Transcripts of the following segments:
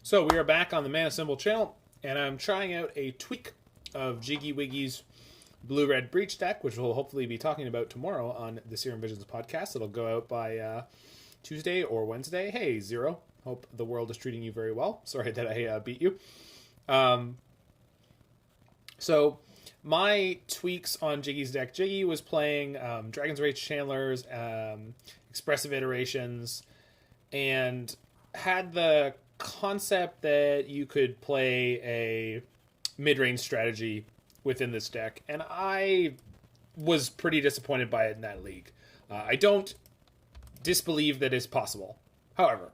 So we are back on the Mana Symbol channel, and I'm trying out a tweak of Jiggy Wiggy's Blue-Red Breach deck, which we'll hopefully be talking about tomorrow on the Serum Visions podcast. It'll go out by Tuesday or Wednesday. Hey, Zero. Hope the world is treating you very well. Sorry that I beat you. So my tweaks on Jiggy's deck. Jiggy was playing Dragon's Rage Chandlers, Expressive Iterations, and had the concept that you could play a mid-range strategy within this deck, and I was pretty disappointed by it in that league. I don't disbelieve that it's possible. However,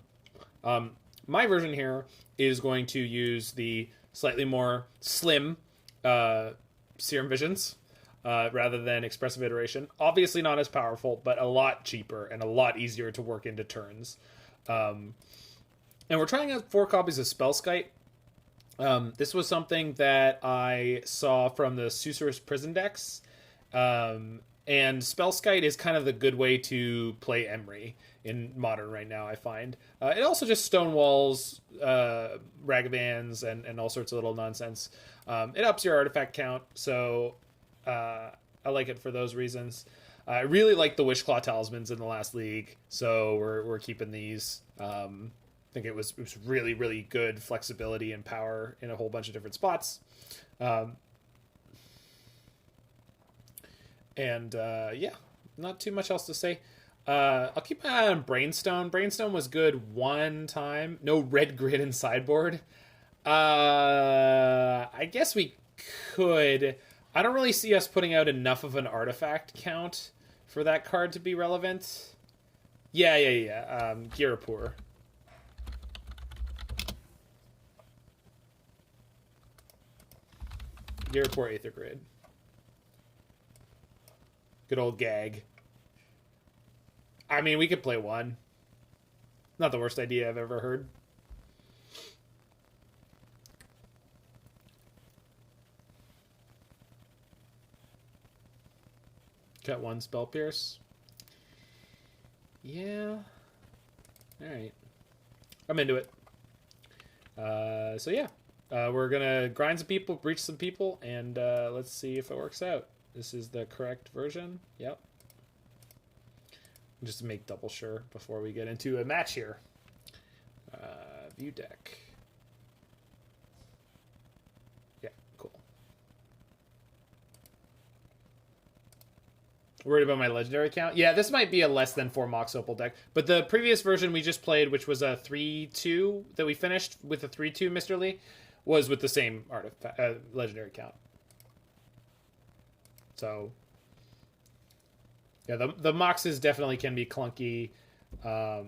my version here is going to use the slightly more slim Serum Visions rather than Expressive Iteration. Obviously not as powerful, but a lot cheaper and a lot easier to work into turns. And we're trying out 4 copies of Spellskite. This was something that I saw from the Susurrus Prison decks. And Spellskite is kind of the good way to play Emry in Modern right now, I find. It also just stonewalls Ragavans and all sorts of little nonsense. It ups your artifact count, so I like it for those reasons. I really like the Wishclaw Talismans in the last league, so we're keeping these. I think it was really, really good flexibility and power in a whole bunch of different spots. Yeah, not too much else to say. I'll keep my eye on Brainstone. Brainstone was good one time. No red grid in sideboard. I guess we could. I don't really see us putting out enough of an artifact count for that card to be relevant. Yeah. Girapur. Girapur Aether Grid. Good old gag. I mean, we could play one. Not the worst idea I've ever heard. Got one Spell Pierce. Yeah. Alright. I'm into it. So yeah. We're gonna grind some people, breach some people, and let's see if it works out. This is the correct version. Yep. Just to make double sure before we get into a match here. View deck. Yeah, cool. Worried about my legendary count? Yeah, this might be a less than 4 Mox Opal deck. But the previous version we just played, which was a 3-2 that we finished with a 3-2 Mr. Lee, was with the same artifact, legendary count. So, yeah, the Moxes definitely can be clunky. Yeah,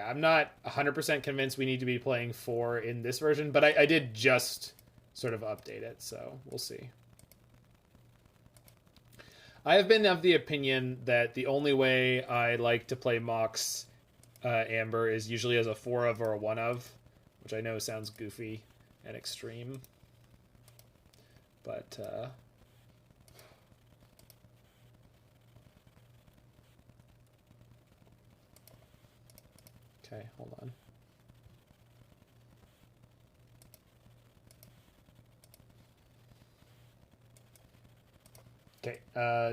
I'm not 100% convinced we need to be playing 4 in this version, but I did just sort of update it, so we'll see. I have been of the opinion that the only way I like to play Mox Amber is usually as a 4 of or a 1 of, which I know sounds goofy and extreme, but okay, hold on. Okay,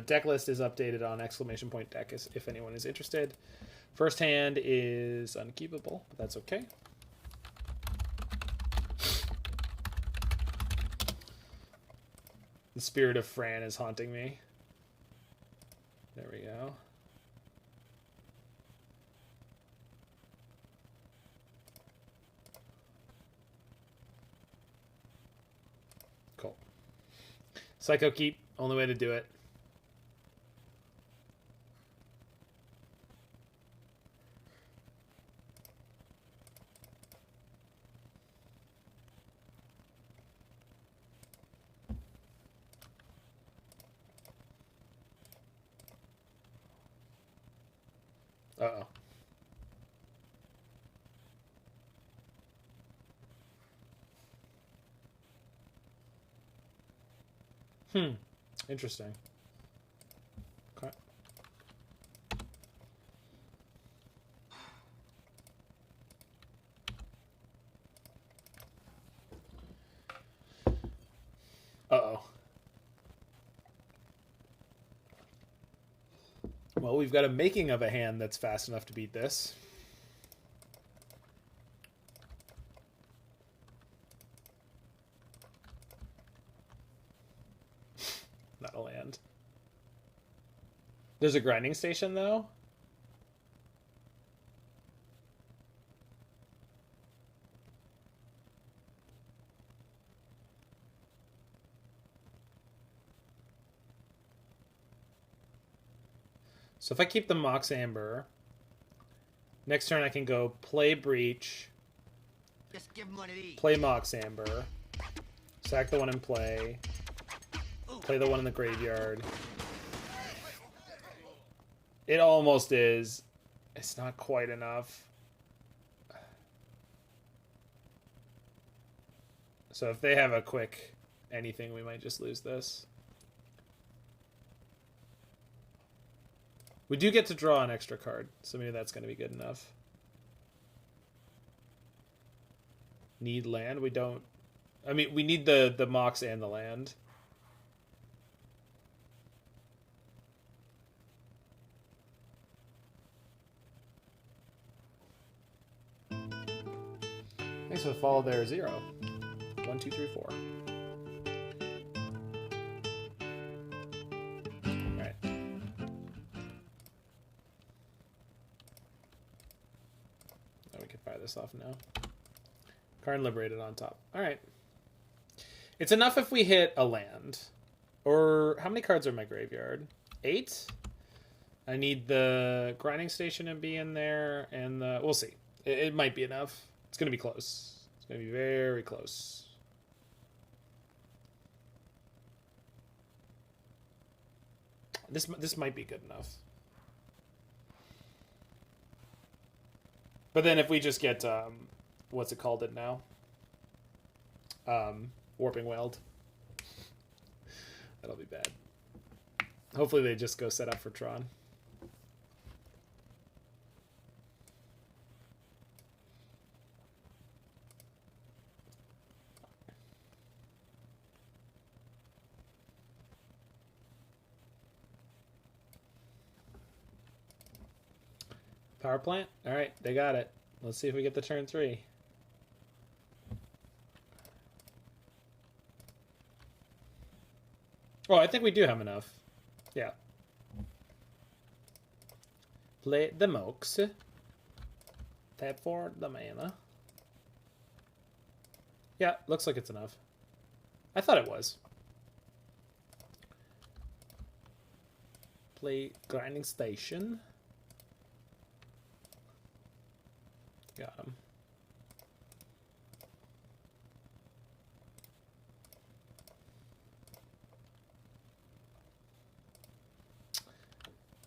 deck list is updated on ! Deck if anyone is interested. First hand is unkeepable, but that's okay. The spirit of Fran is haunting me. There we go. Cool. Psycho Keep, only way to do it. Uh-oh. Interesting. Okay. Well, we've got a making of a hand that's fast enough to beat this. Not a land. There's a grinding station, though. So if I keep the Mox Amber, next turn I can go play Breach, Just give him one of these. play Mox Amber, sack the one in play the one in the graveyard. It almost is. It's not quite enough. So if they have a quick anything, we might just lose this. We do get to draw an extra card, so maybe that's going to be good enough. Need land? We don't... I mean, we need the Mox and the land. Thanks for the follow there, 0. 1, 2, 3, 4. Alright. Now we can fire this off now. Karn liberated on top. Alright. It's enough if we hit a land. Or, how many cards are in my graveyard? 8? I need the grinding station to be in there, and the... We'll see. It might be enough. It's going to be close. It's going to be very close. This might be good enough. But then if we just get, what's it called it now? Warping Weld. That'll be bad. Hopefully they just go set up for Tron. Power plant? Alright, they got it. Let's see if we get the turn 3. Oh, I think we do have enough. Yeah. Play the Mox. Tap for the mana. Yeah, looks like it's enough. I thought it was. Play Grinding Station. Got him.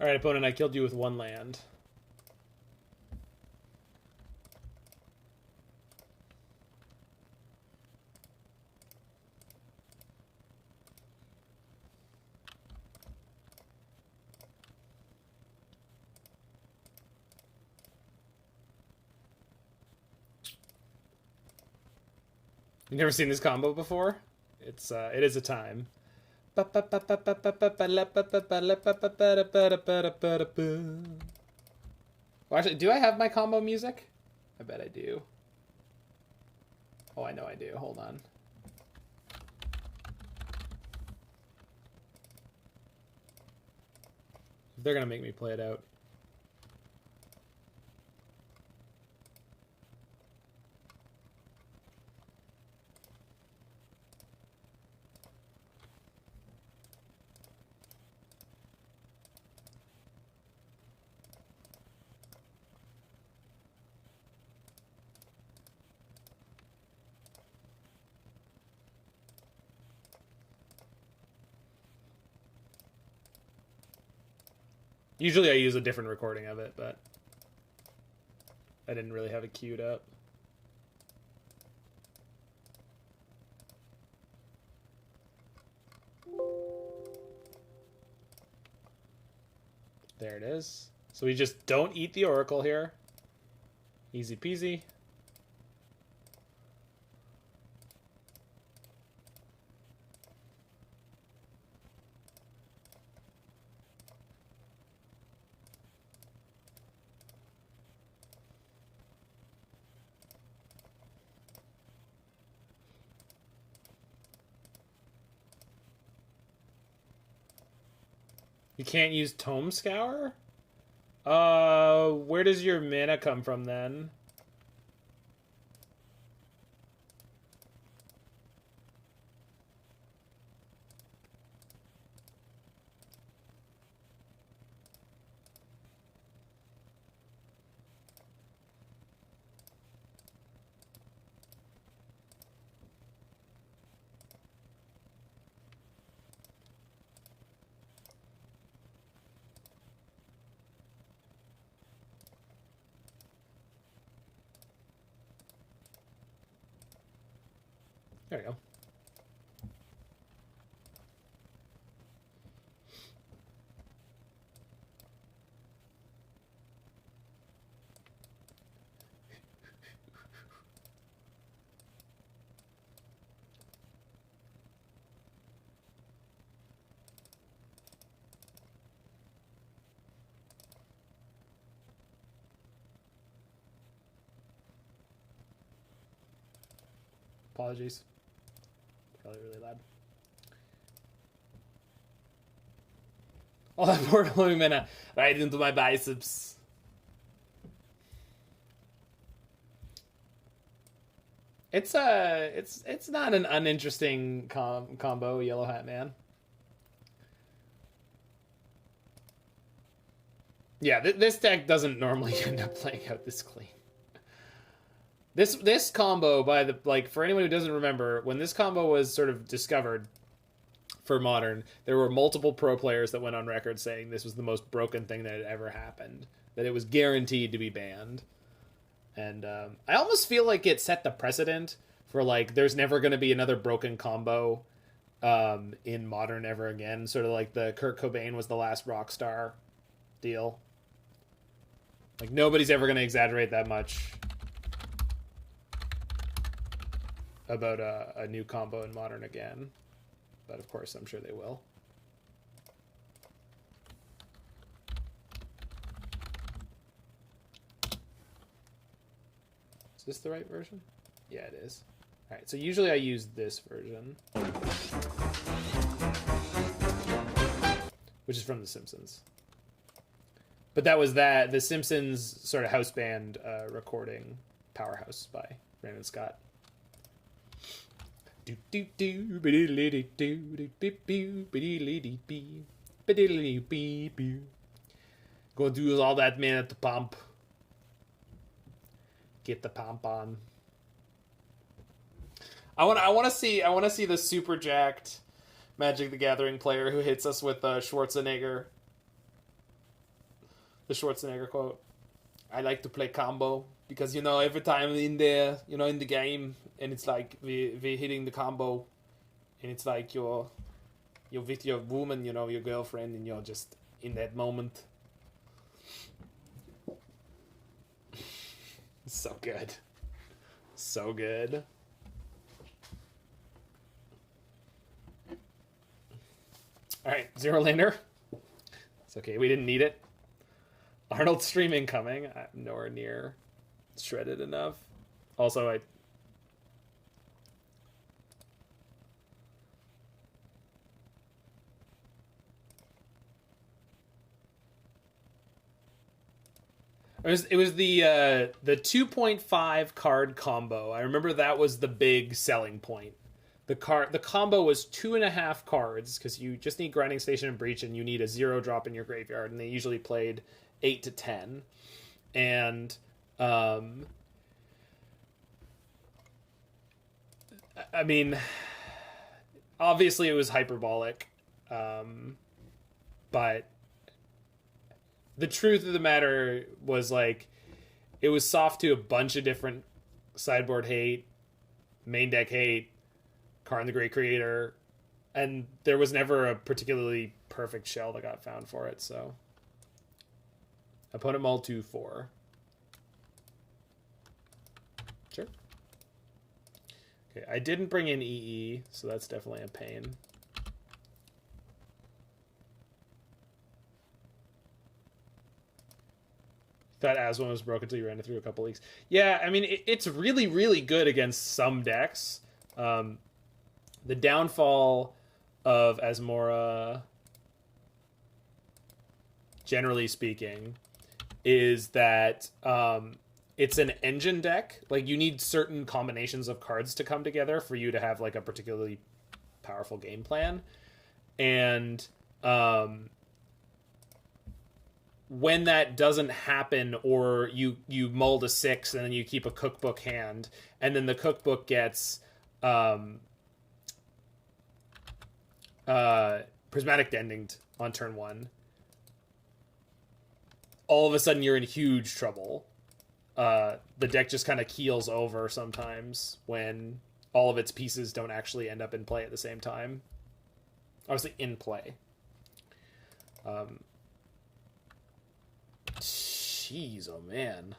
Alright, opponent, I killed you with 1 land. You never seen this combo before? It is a time. Well, actually, do I have my combo music? I bet I do. Oh, I know I do. Hold on. They're gonna make me play it out. Usually I use a different recording of it, but I didn't really have it queued up. There it is. So we just don't eat the Oracle here. Easy peasy. You can't use Tome Scour? Where does your mana come from then? There we go. Apologies. Probably really loud. All that portal mana right into my biceps. It's not an uninteresting combo, Yellow Hat Man. Yeah, this deck doesn't normally end up playing out this clean. This combo, for anyone who doesn't remember, when this combo was sort of discovered for Modern, there were multiple pro players that went on record saying this was the most broken thing that had ever happened, that it was guaranteed to be banned. And I almost feel like it set the precedent for, like, there's never going to be another broken combo in Modern ever again. Sort of like the Kurt Cobain was the last rock star deal. Like, nobody's ever going to exaggerate that much about a new combo in Modern again. But of course, I'm sure they will. Is this the right version? Yeah, it is. Alright, so usually I use this version, which is from The Simpsons. But that was the Simpsons sort of house band recording Powerhouse by Raymond Scott. Gonna do all that man at the pump. Get the pump on. I want to see the super jacked Magic the Gathering player who hits us with Schwarzenegger. The Schwarzenegger quote. I like to play combo because, you know, every time in there, you know, in the game, and it's like we're hitting the combo, and it's like you're with your woman, you know, your girlfriend, and you're just in that moment. So good. So good. Alright, Zero Lander. It's okay, we didn't need it. Arnold stream incoming. I'm nowhere near shredded enough. Also, it was the 2.5 card combo. I remember that was the big selling point. The combo was 2.5 cards because you just need Grinding Station and Breach, and you need a 0-drop in your graveyard, and they usually played 8 to 10. And I mean, obviously it was hyperbolic, but the truth of the matter was, like, it was soft to a bunch of different sideboard hate, main deck hate, Karn the Great Creator, and there was never a particularly perfect shell that got found for it, so opponent mull 2/4. Sure. Okay, I didn't bring in EE, so that's definitely a pain. Thought Aswan was broken until you ran it through a couple leagues. Yeah, I mean, it's really, really good against some decks. The downfall of Asmora generally speaking, is that it's an engine deck. Like, you need certain combinations of cards to come together for you to have like a particularly powerful game plan. And when that doesn't happen, or you mull to 6 and then you keep a cookbook hand, and then the cookbook gets prismatic dendinged on turn 1, all of a sudden you're in huge trouble. The deck just kind of keels over sometimes when all of its pieces don't actually end up in play at the same time. Obviously in play. Jeez, oh man.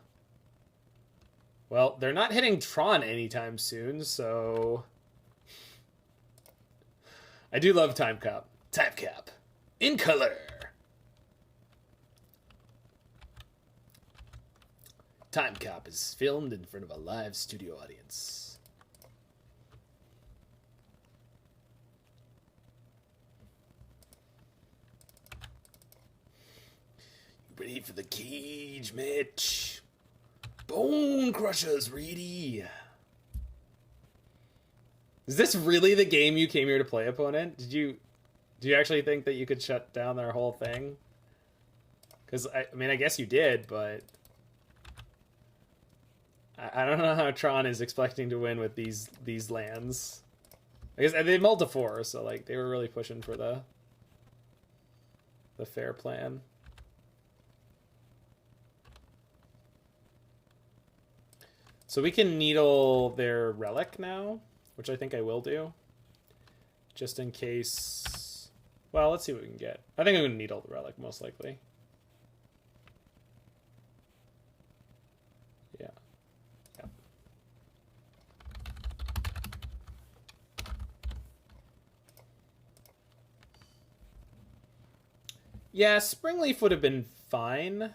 Well, they're not hitting Tron anytime soon, so... I do love Time Cap. Time Cap. In color! Time Cap is filmed in front of a live studio audience. Ready for the cage, Mitch? Bone Crushers, ready. Is this really the game you came here to play, opponent? Do you actually think that you could shut down their whole thing? Because, I mean, I guess you did, but... I don't know how Tron is expecting to win with these lands. I guess they mulled to 4, so, like, they were really pushing for the fair plan. So we can needle their relic now, which I think I will do. Just in case... Well, let's see what we can get. I think I'm going to needle the relic, most likely. Yeah. Yeah. Yeah, Springleaf would have been fine.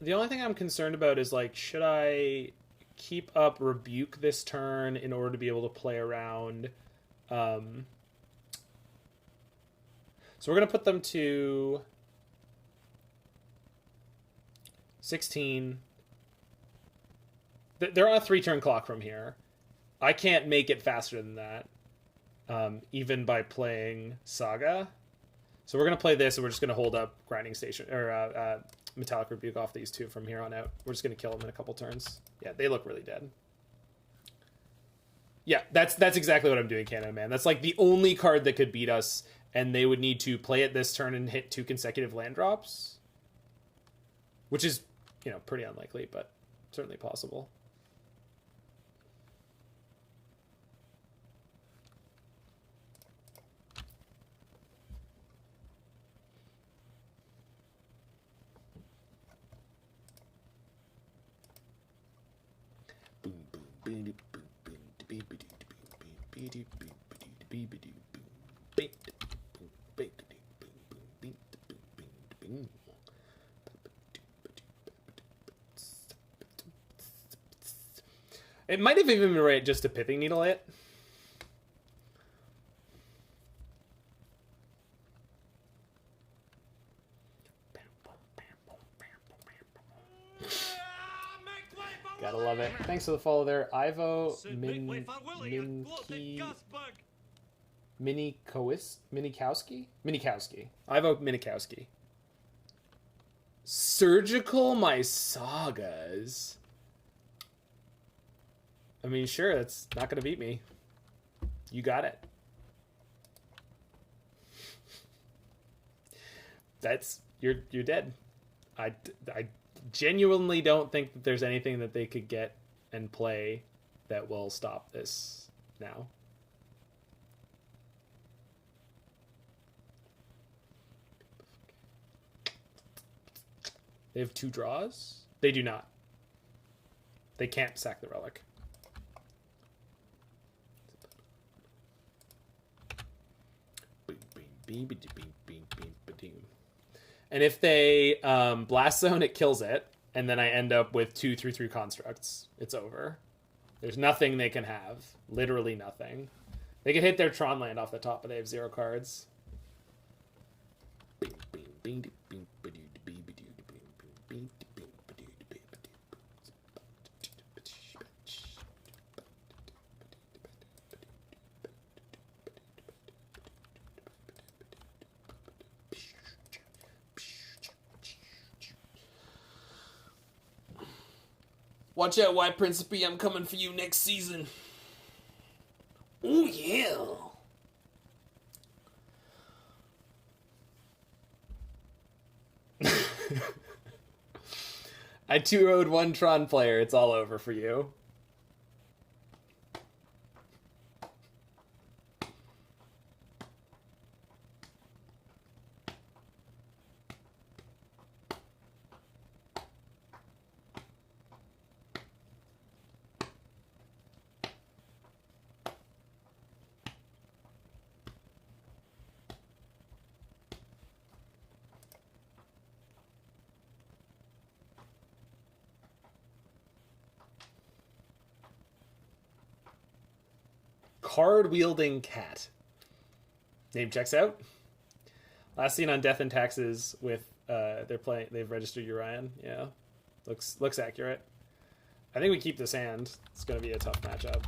The only thing I'm concerned about is, like, should I keep up Rebuke this turn in order to be able to play around? So we're going to put them to 16. They're on a 3-turn clock from here. I can't make it faster than that, even by playing Saga. So we're going to play this, and we're just going to hold up Grinding Station, or Metallic Rebuke off these two from here on out. We're just going to kill them in a couple turns. Yeah, they look really dead. Yeah, that's exactly what I'm doing, Canada Man. That's like the only card that could beat us, and they would need to play it this turn and hit 2 consecutive land drops. Which is, you know, pretty unlikely, but certainly possible. It might have even been right just to Pithing Needle it. Gotta love it. Thanks for the follow there. Ivo Minikowski. Ivo Minikowski. Surgical my Sagas. I mean, sure, that's not gonna beat me. You got it. You're dead. I genuinely don't think that there's anything that they could get and play that will stop this now. They have 2 draws? They do not. They can't sack the relic. And if they blast zone, it kills it, and then I end up with 2/3/3 constructs. It's over. There's nothing they can have. Literally nothing. They can hit their Tron land off the top, but they have 0 cards. Watch out, White Principe, I'm coming for you next season. Oh, yeah. I 2-0'd one Tron player. It's all over for you. Card-wielding cat. Name checks out. Last seen on Death and Taxes with they've registered Urian. Yeah. Looks accurate. I think we keep this hand. It's gonna be a tough matchup.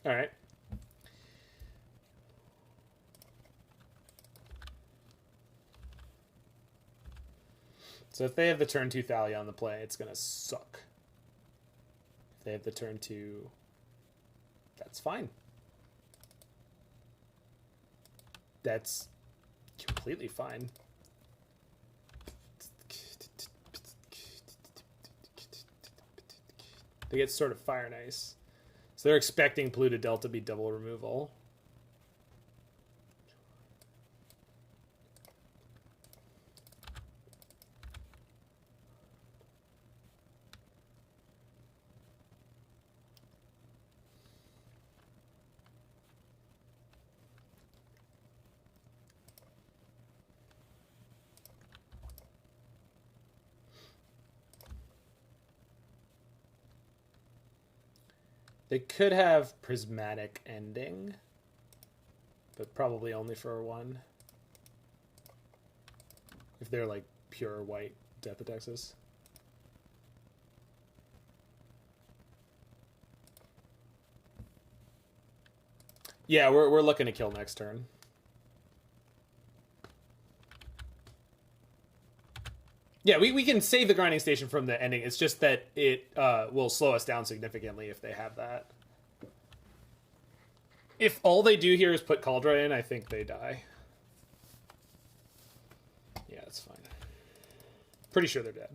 All right. So if they have the turn 2 Thalia on the play, it's going to suck. If they have the turn 2, that's fine. That's completely fine. They get sort of Fire and Ice. So they're expecting Polluted Delta to be double removal. They could have Prismatic Ending, but probably only for 1. If they're like pure white Death of Texas. Yeah, we're looking to kill next turn. Yeah, we can save the grinding station from the ending. It's just that it will slow us down significantly if they have that. If all they do here is put Cauldron in, I think they die. Yeah, that's fine. Pretty sure they're dead.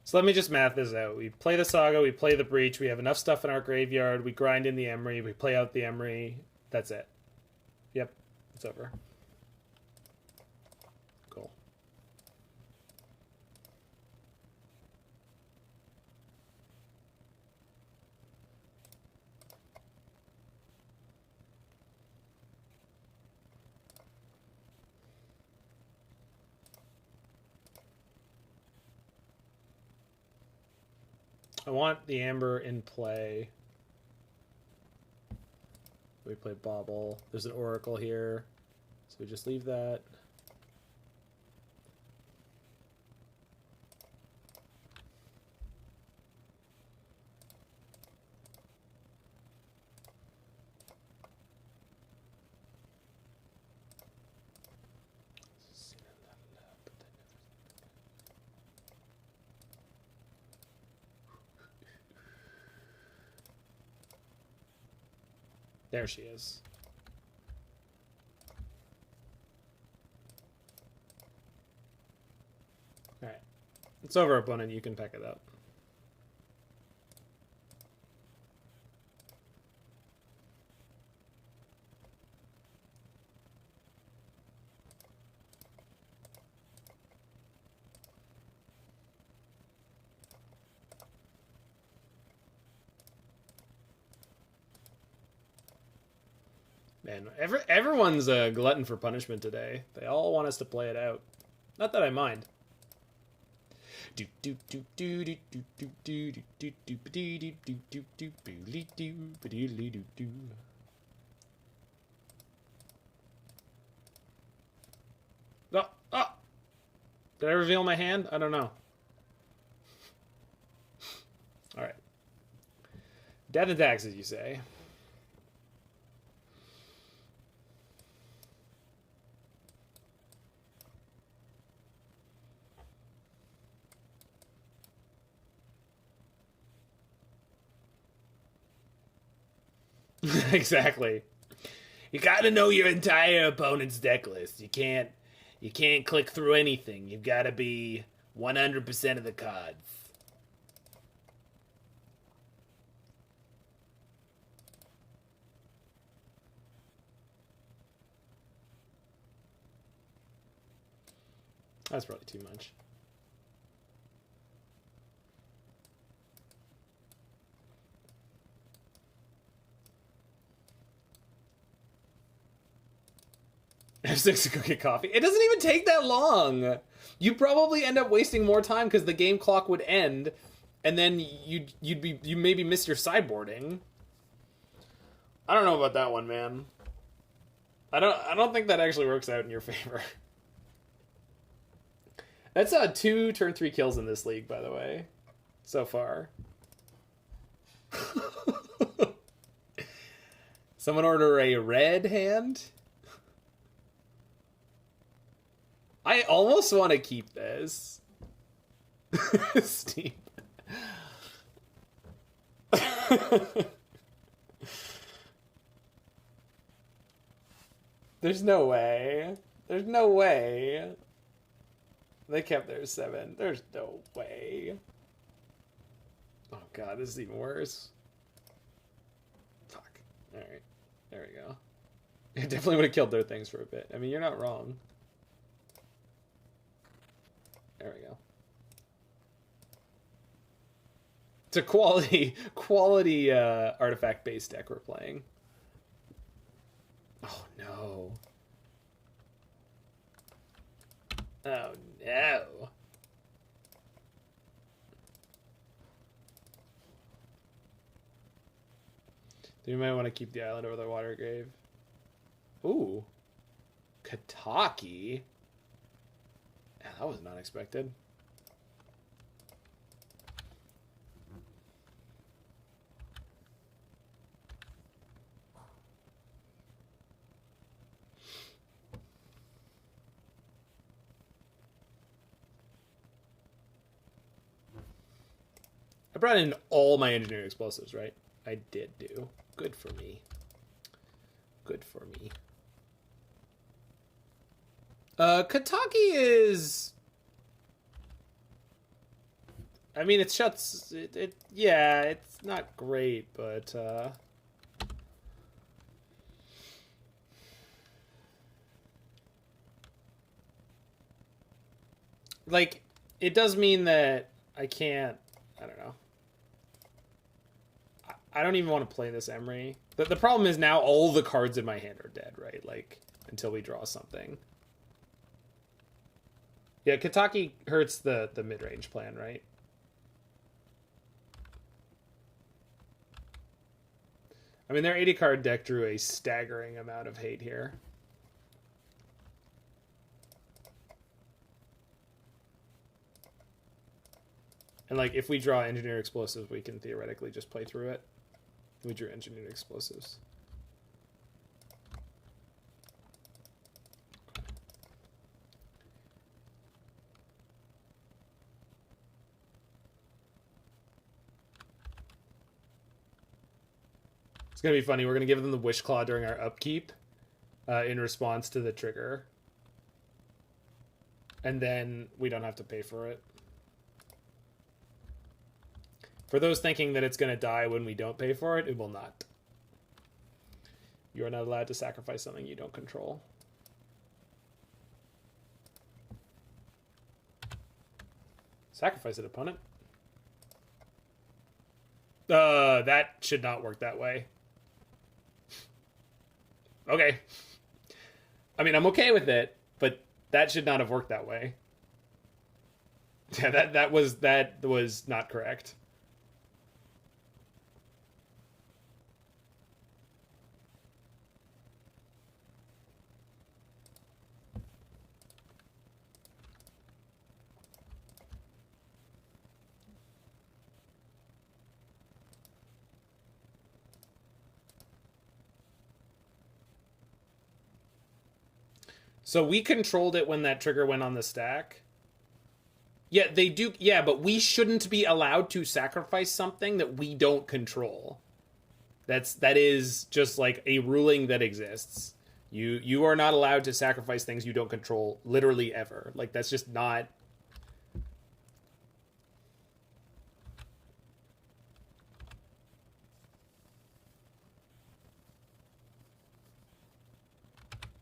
So let me just math this out. We play the Saga, we play the Breach, we have enough stuff in our graveyard, we grind in the Emry, we play out the Emry. That's it. Yep, it's over. Cool. I want the Amber in play. We play Bauble. There's an Oracle here, so we just leave that. There she is. It's over, opponent. You can pack it up. Man, everyone's a glutton for punishment today. They all want us to play it out. Not that I mind. Oh, oh. Did I reveal my hand? I don't know. All right. Death and taxes, you say? Exactly. You gotta know your entire opponent's deck list. You can't click through anything. You've gotta be 100% of the cards. That's probably too much. F6 to go get coffee. It doesn't even take that long. You probably end up wasting more time because the game clock would end, and then you maybe miss your sideboarding. I don't know about that one, man. I don't think that actually works out in your favor. That's 2 turn 3 kills in this league, by the way, so far. Someone order a red hand? I almost want to keep this. Steam. There's no way. There's no way. They kept their 7. There's no way. Oh god, this is even worse. Fuck. Alright. There we go. It definitely would have killed their things for a bit. I mean, you're not wrong. There we go. It's a quality artifact-based deck we're playing. Oh, no. Oh, no. You might want to keep the island over the Watery Grave. Ooh. Kataki. Yeah, that was not expected. I brought in all my engineering explosives, right? I did do. Good for me. Good for me. Kataki is... I mean, it shuts... yeah, it's not great, but... like, it does mean that I can't... I don't know. I don't even want to play this Emry. The problem is now all the cards in my hand are dead, right? Like, until we draw something. Yeah, Kataki hurts the mid-range plan, right? I mean, their 80-card deck drew a staggering amount of hate here. And, like, if we draw Engineer Explosives, we can theoretically just play through it. We drew Engineered Explosives. It's going to be funny. We're going to give them the Wishclaw during our upkeep in response to the trigger. And then we don't have to pay for it. For those thinking that it's going to die when we don't pay for it, it will not. You are not allowed to sacrifice something you don't control. Sacrifice it, opponent. That should not work that way. Okay. I mean, I'm okay with it, but that should not have worked that way. Yeah, that was not correct. So we controlled it when that trigger went on the stack. Yeah, they do. Yeah, but we shouldn't be allowed to sacrifice something that we don't control. That is just like a ruling that exists. You are not allowed to sacrifice things you don't control literally ever. Like, that's just not.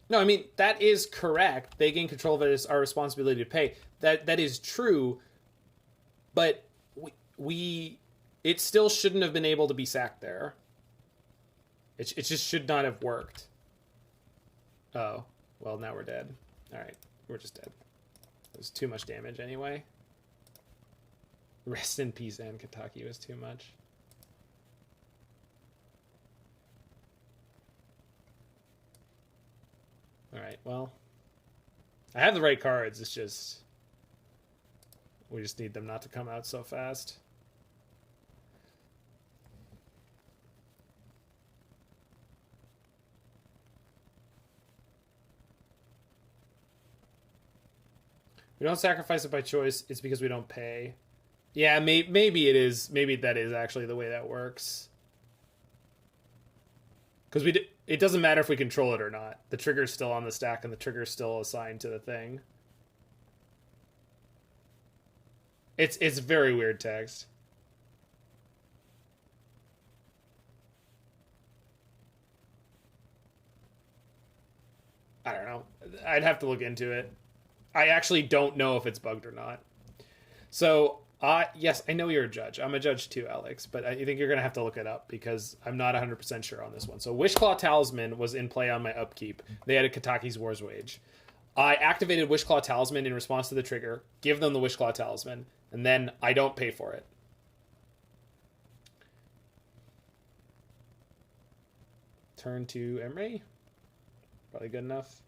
No, I mean, that is correct. They gain control of it as our responsibility to pay. That is true, but it still shouldn't have been able to be sacked there. It just should not have worked. Oh, well, now we're dead. All right, we're just dead. It was too much damage anyway. Rest in peace, and Kentucky was too much. Alright, well. I have the right cards, it's just... we just need them not to come out so fast. We don't sacrifice it by choice, it's because we don't pay. Yeah, maybe it is. Maybe that is actually the way that works. Because it doesn't matter if we control it or not. The trigger's still on the stack and the trigger's still assigned to the thing. It's very weird text. I don't know. I'd have to look into it. I actually don't know if it's bugged or not. So, yes, I know you're a judge. I'm a judge too, Alex, but I think you're going to have to look it up because I'm not 100% sure on this one. So Wishclaw Talisman was in play on my upkeep. They had a Kataki's War's Wage. I activated Wishclaw Talisman in response to the trigger, give them the Wishclaw Talisman, and then I don't pay for it. Turn to Emry. Probably good enough.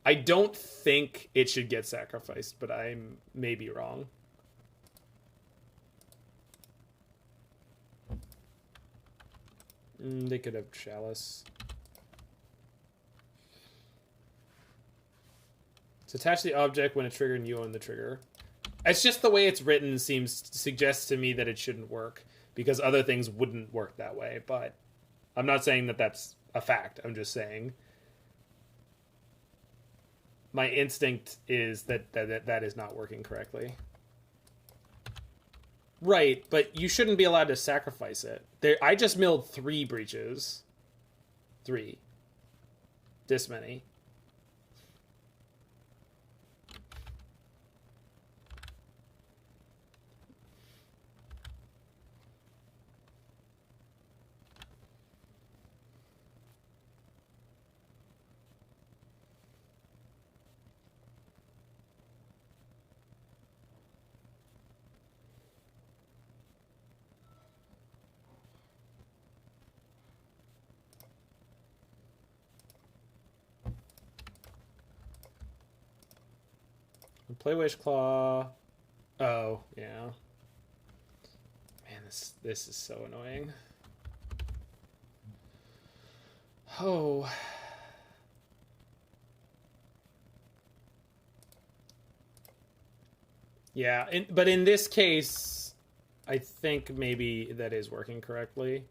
I don't think it should get sacrificed, but I may be wrong. They could have Chalice. So attach the object when a trigger and you own the trigger. It's just the way it's written suggests to me that it shouldn't work because other things wouldn't work that way, but I'm not saying that that's a fact. I'm just saying my instinct is that is not working correctly. Right, but you shouldn't be allowed to sacrifice it. I just milled 3 breaches. 3. This many. Play Wishclaw. Oh, yeah. Man, this is so annoying. Oh. Yeah, but in this case, I think maybe that is working correctly.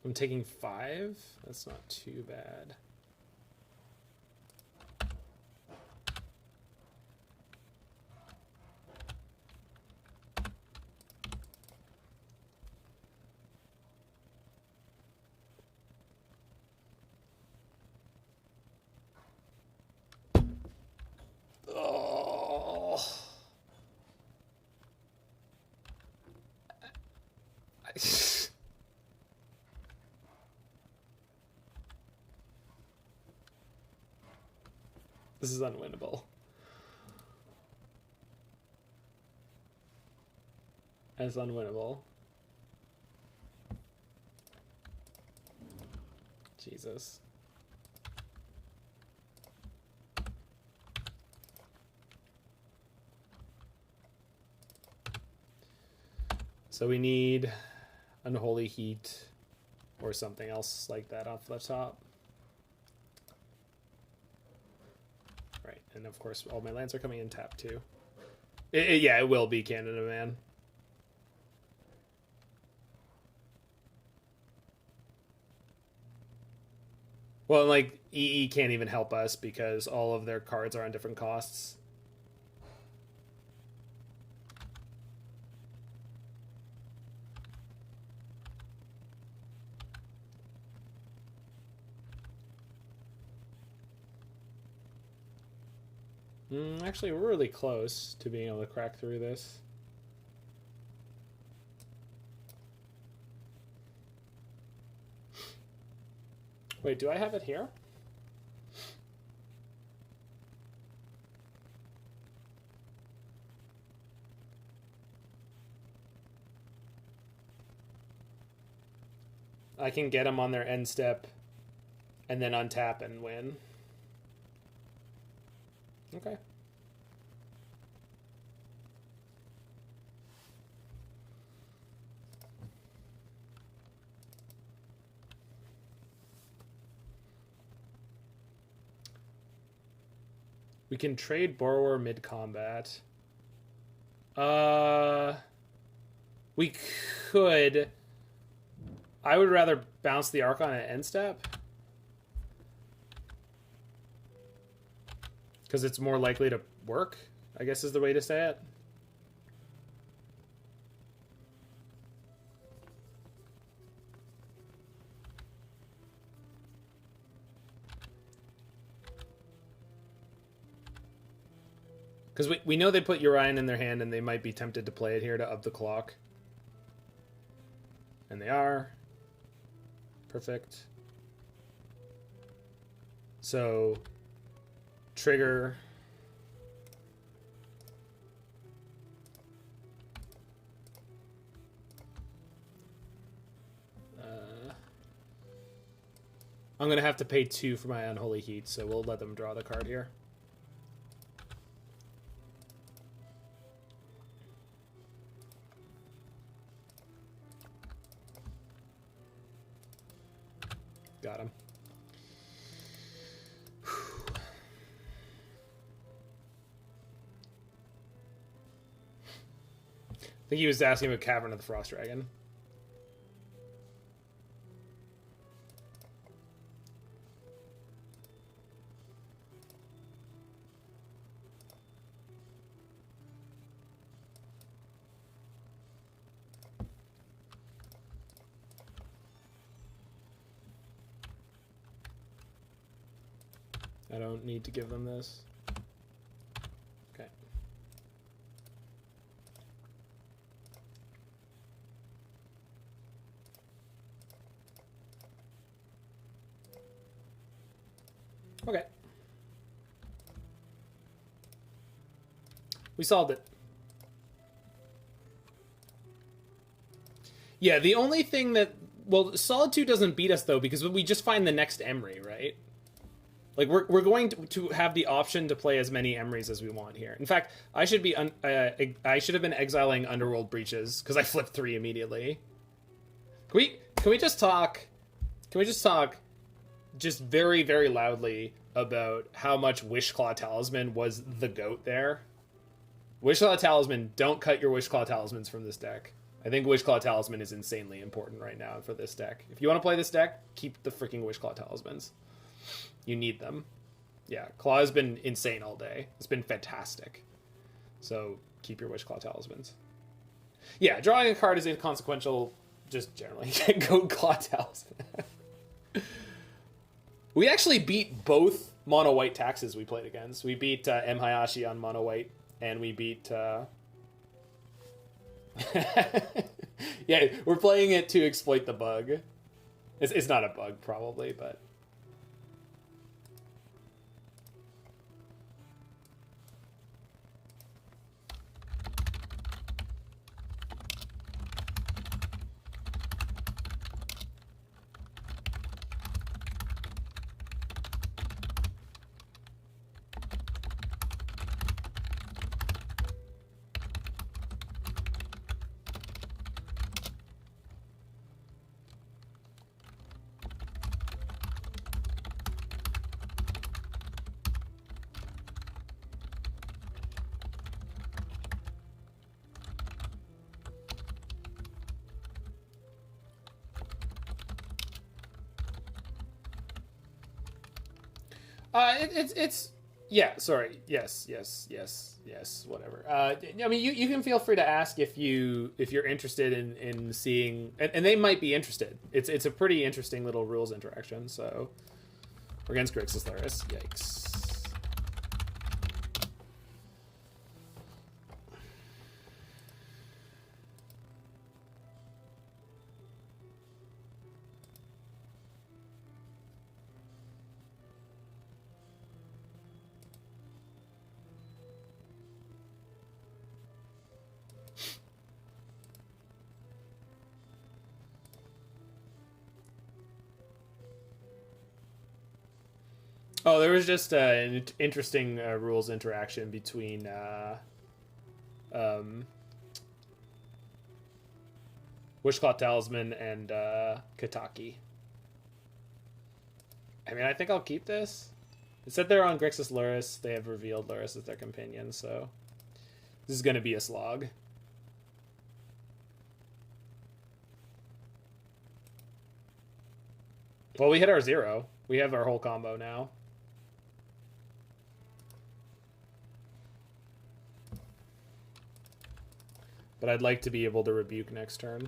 I'm taking 5. That's not too bad. This is unwinnable. That's unwinnable. Jesus. So we need Unholy Heat or something else like that off the top. Right, and of course all my lands are coming in tap too. Yeah, it will be Canada Man. Well, like, EE can't even help us because all of their cards are on different costs. Actually, we're really close to being able to crack through this. Wait, do I have it here? I can get them on their end step and then untap and win. Okay. We can trade Borrower mid-combat. We could. I would rather bounce the Archon at end step. Because it's more likely to work, I guess is the way to say it. Because we know they put Urian in their hand and they might be tempted to play it here to up the clock. And they are. Perfect. So, trigger. I'm going to have to pay 2 for my Unholy Heat, so we'll let them draw the card here. Got him. I think he was asking about Cavern of the Frost Dragon. I don't need to give them this. Okay. Okay. We solved it. Yeah, the only thing that... Well, Solitude doesn't beat us, though, because we just find the next Emry, right? Like, we're going to have the option to play as many Emrys as we want here. In fact, I should be I should have been exiling Underworld Breaches because I flipped 3 immediately. Can we just talk? Can we just talk, just very, very loudly about how much Wishclaw Talisman was the goat there? Wishclaw Talisman, don't cut your Wishclaw Talismans from this deck. I think Wishclaw Talisman is insanely important right now for this deck. If you want to play this deck, keep the freaking Wishclaw Talismans. You need them. Yeah, Claw has been insane all day. It's been fantastic. So keep your Wishclaw Talismans. Yeah, drawing a card is inconsequential just generally. Go Claw Talisman. We actually beat both mono white taxes we played against. We beat M. Hayashi on mono white, and we beat... yeah, we're playing it to exploit the bug. It's not a bug, probably, but... It's yeah, sorry, yes, whatever. I mean, you can feel free to ask if you're interested in seeing, and they might be interested. It's a pretty interesting little rules interaction. So we're against Grixis Laris. Yikes. Oh, there was just an interesting rules interaction between Wishclaw Talisman and Kataki. I mean, I think I'll keep this. It said they're on Grixis Luris. They have revealed Luris as their companion, so this is going to be a slog. Well, we hit our 0. We have our whole combo now. But I'd like to be able to rebuke next turn.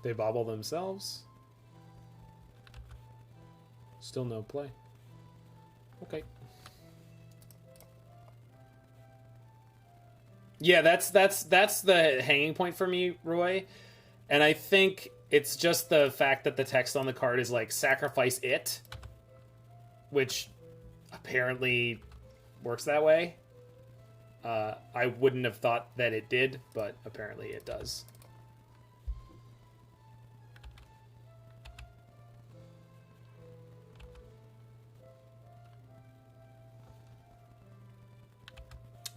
They bauble themselves. Still no play. Okay. Yeah, that's the hanging point for me, Roy. And I think it's just the fact that the text on the card is like sacrifice it, which apparently works that way. I wouldn't have thought that it did, but apparently it does.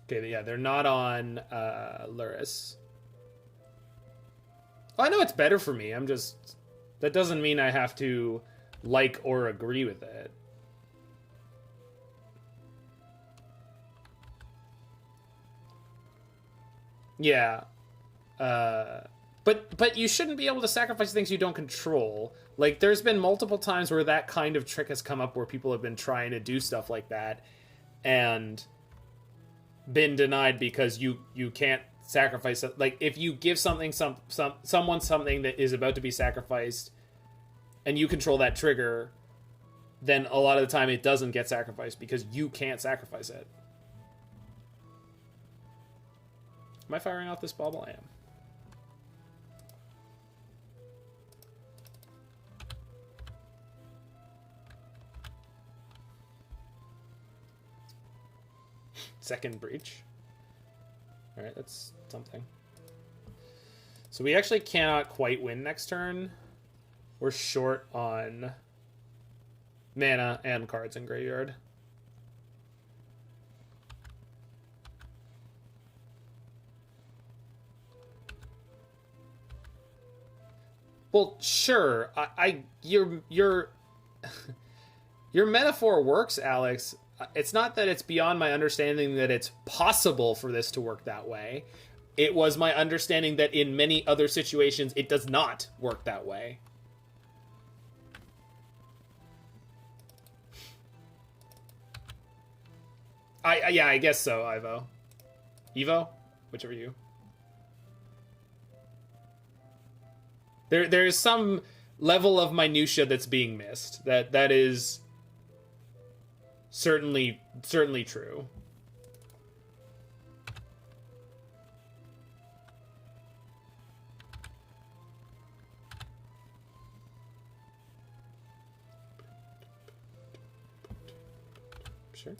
Okay, yeah, they're not on Luris. Well, I know it's better for me. I'm just... That doesn't mean I have to like or agree with it. Yeah. But you shouldn't be able to sacrifice things you don't control. Like, there's been multiple times where that kind of trick has come up where people have been trying to do stuff like that and been denied because you can't sacrifice it. Like, if you give someone something that is about to be sacrificed and you control that trigger, then a lot of the time it doesn't get sacrificed because you can't sacrifice it. Am I firing off this Bauble? I am. Second breach. Alright, that's something. So we actually cannot quite win next turn. We're short on mana and cards in graveyard. Well, sure. Your your metaphor works, Alex. It's not that it's beyond my understanding that it's possible for this to work that way. It was my understanding that in many other situations it does not work that way. Yeah, I guess so, Ivo. Evo? Whichever you. There's some level of minutia that's being missed. That is certainly true. Sure.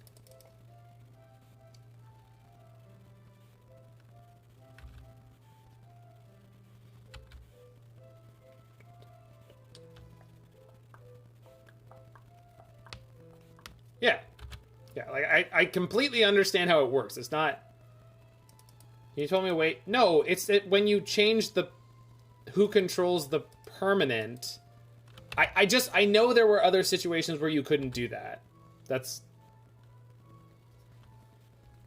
Yeah. Yeah, like, I completely understand how it works. It's not... You told me to wait. No, it's that when you change the... Who controls the permanent... I know there were other situations where you couldn't do that. That's...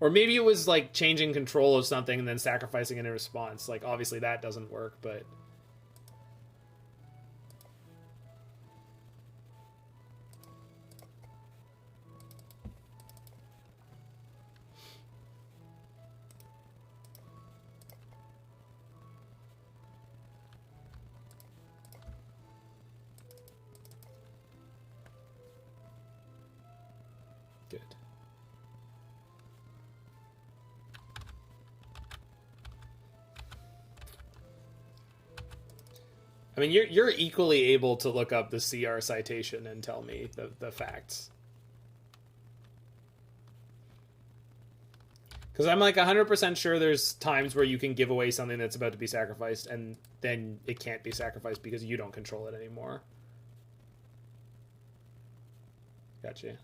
Or maybe it was, like, changing control of something and then sacrificing it in response. Like, obviously that doesn't work, but... Good. I mean, you're equally able to look up the CR citation and tell me the facts. Because I'm like 100% sure there's times where you can give away something that's about to be sacrificed and then it can't be sacrificed because you don't control it anymore. Gotcha.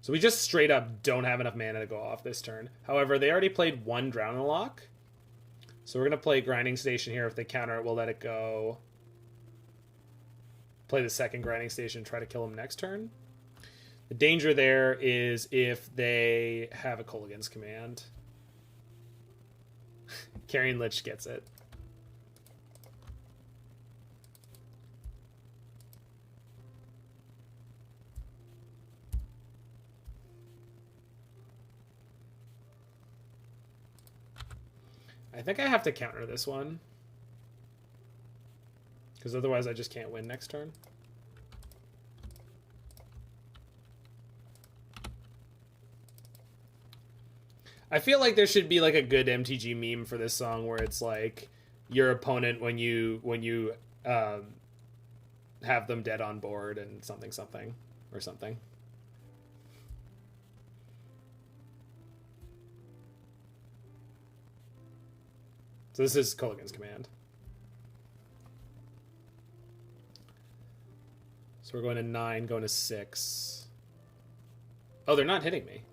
So we just straight up don't have enough mana to go off this turn. However, they already played one Drown in Loch. So we're going to play Grinding Station here. If they counter it, we'll let it go. Play the second Grinding Station, try to kill him next turn. The danger there is if they have a Kolaghan's Command. Carrion Lich gets it. I think I have to counter this one. Because otherwise I just can't win next turn. I feel like there should be like a good MTG meme for this song where it's like your opponent when you have them dead on board and something or something. So this is Kolaghan's Command. So we're going to 9, going to 6. Oh, they're not hitting me.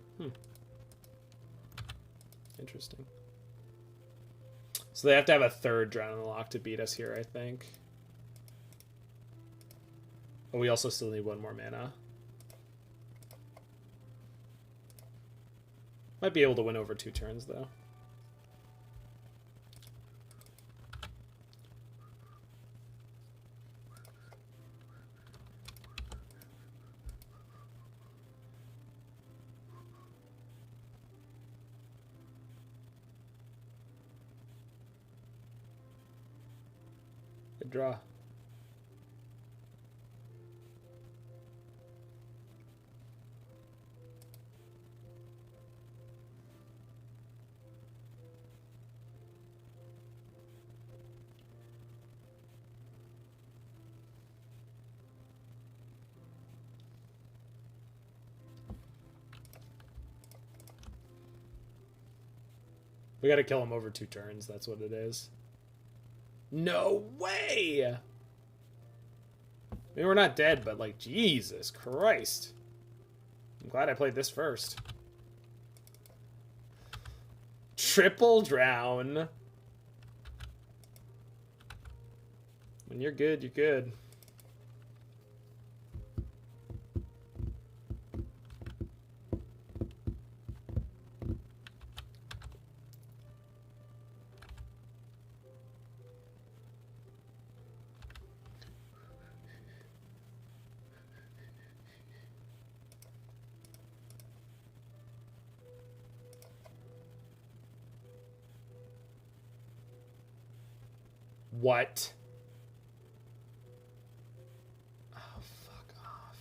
Interesting. So they have to have a third Drown in the Loch to beat us here, I think. Oh, we also still need one more mana. Might be able to win over 2 turns, though. Good draw. We gotta kill him over 2 turns, that's what it is. No way! I mean, we're not dead, but like, Jesus Christ. I'm glad I played this first. Triple drown. When you're good, you're good. What? Oh, fuck off.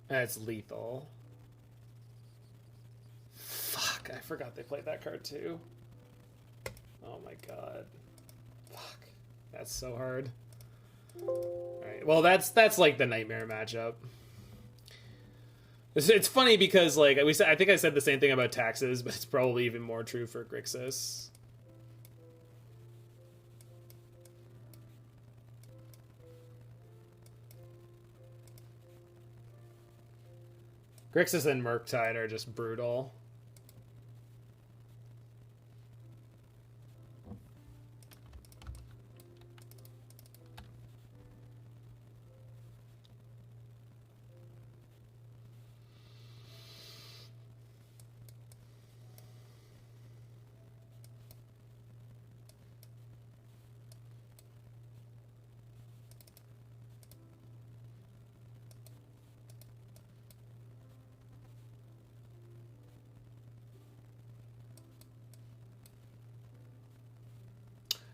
That's lethal. Fuck, I forgot they played that card too. Oh my god. Fuck. That's so hard. Alright, well that's like the nightmare matchup. It's funny because like I think I said the same thing about taxes, but it's probably even more true for Grixis. Grixis and Murktide are just brutal.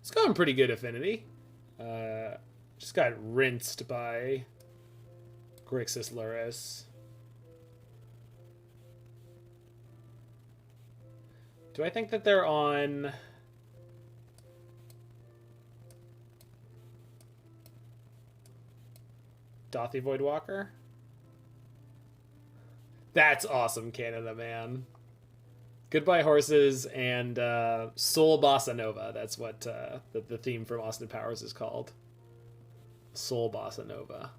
It's going pretty good, Affinity. Just got rinsed by Grixis Luris. Do I think that they're on... Dothy Voidwalker? That's awesome, Canada, man. Goodbye Horses and Soul Bossa Nova. That's what the theme from Austin Powers is called. Soul Bossa Nova.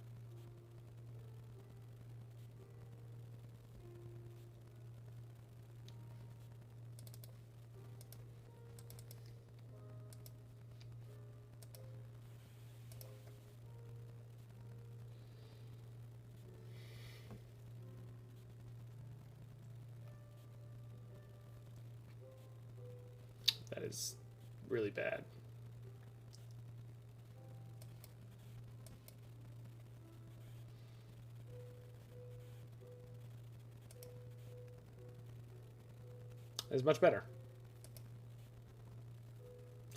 That is really bad. That is much better.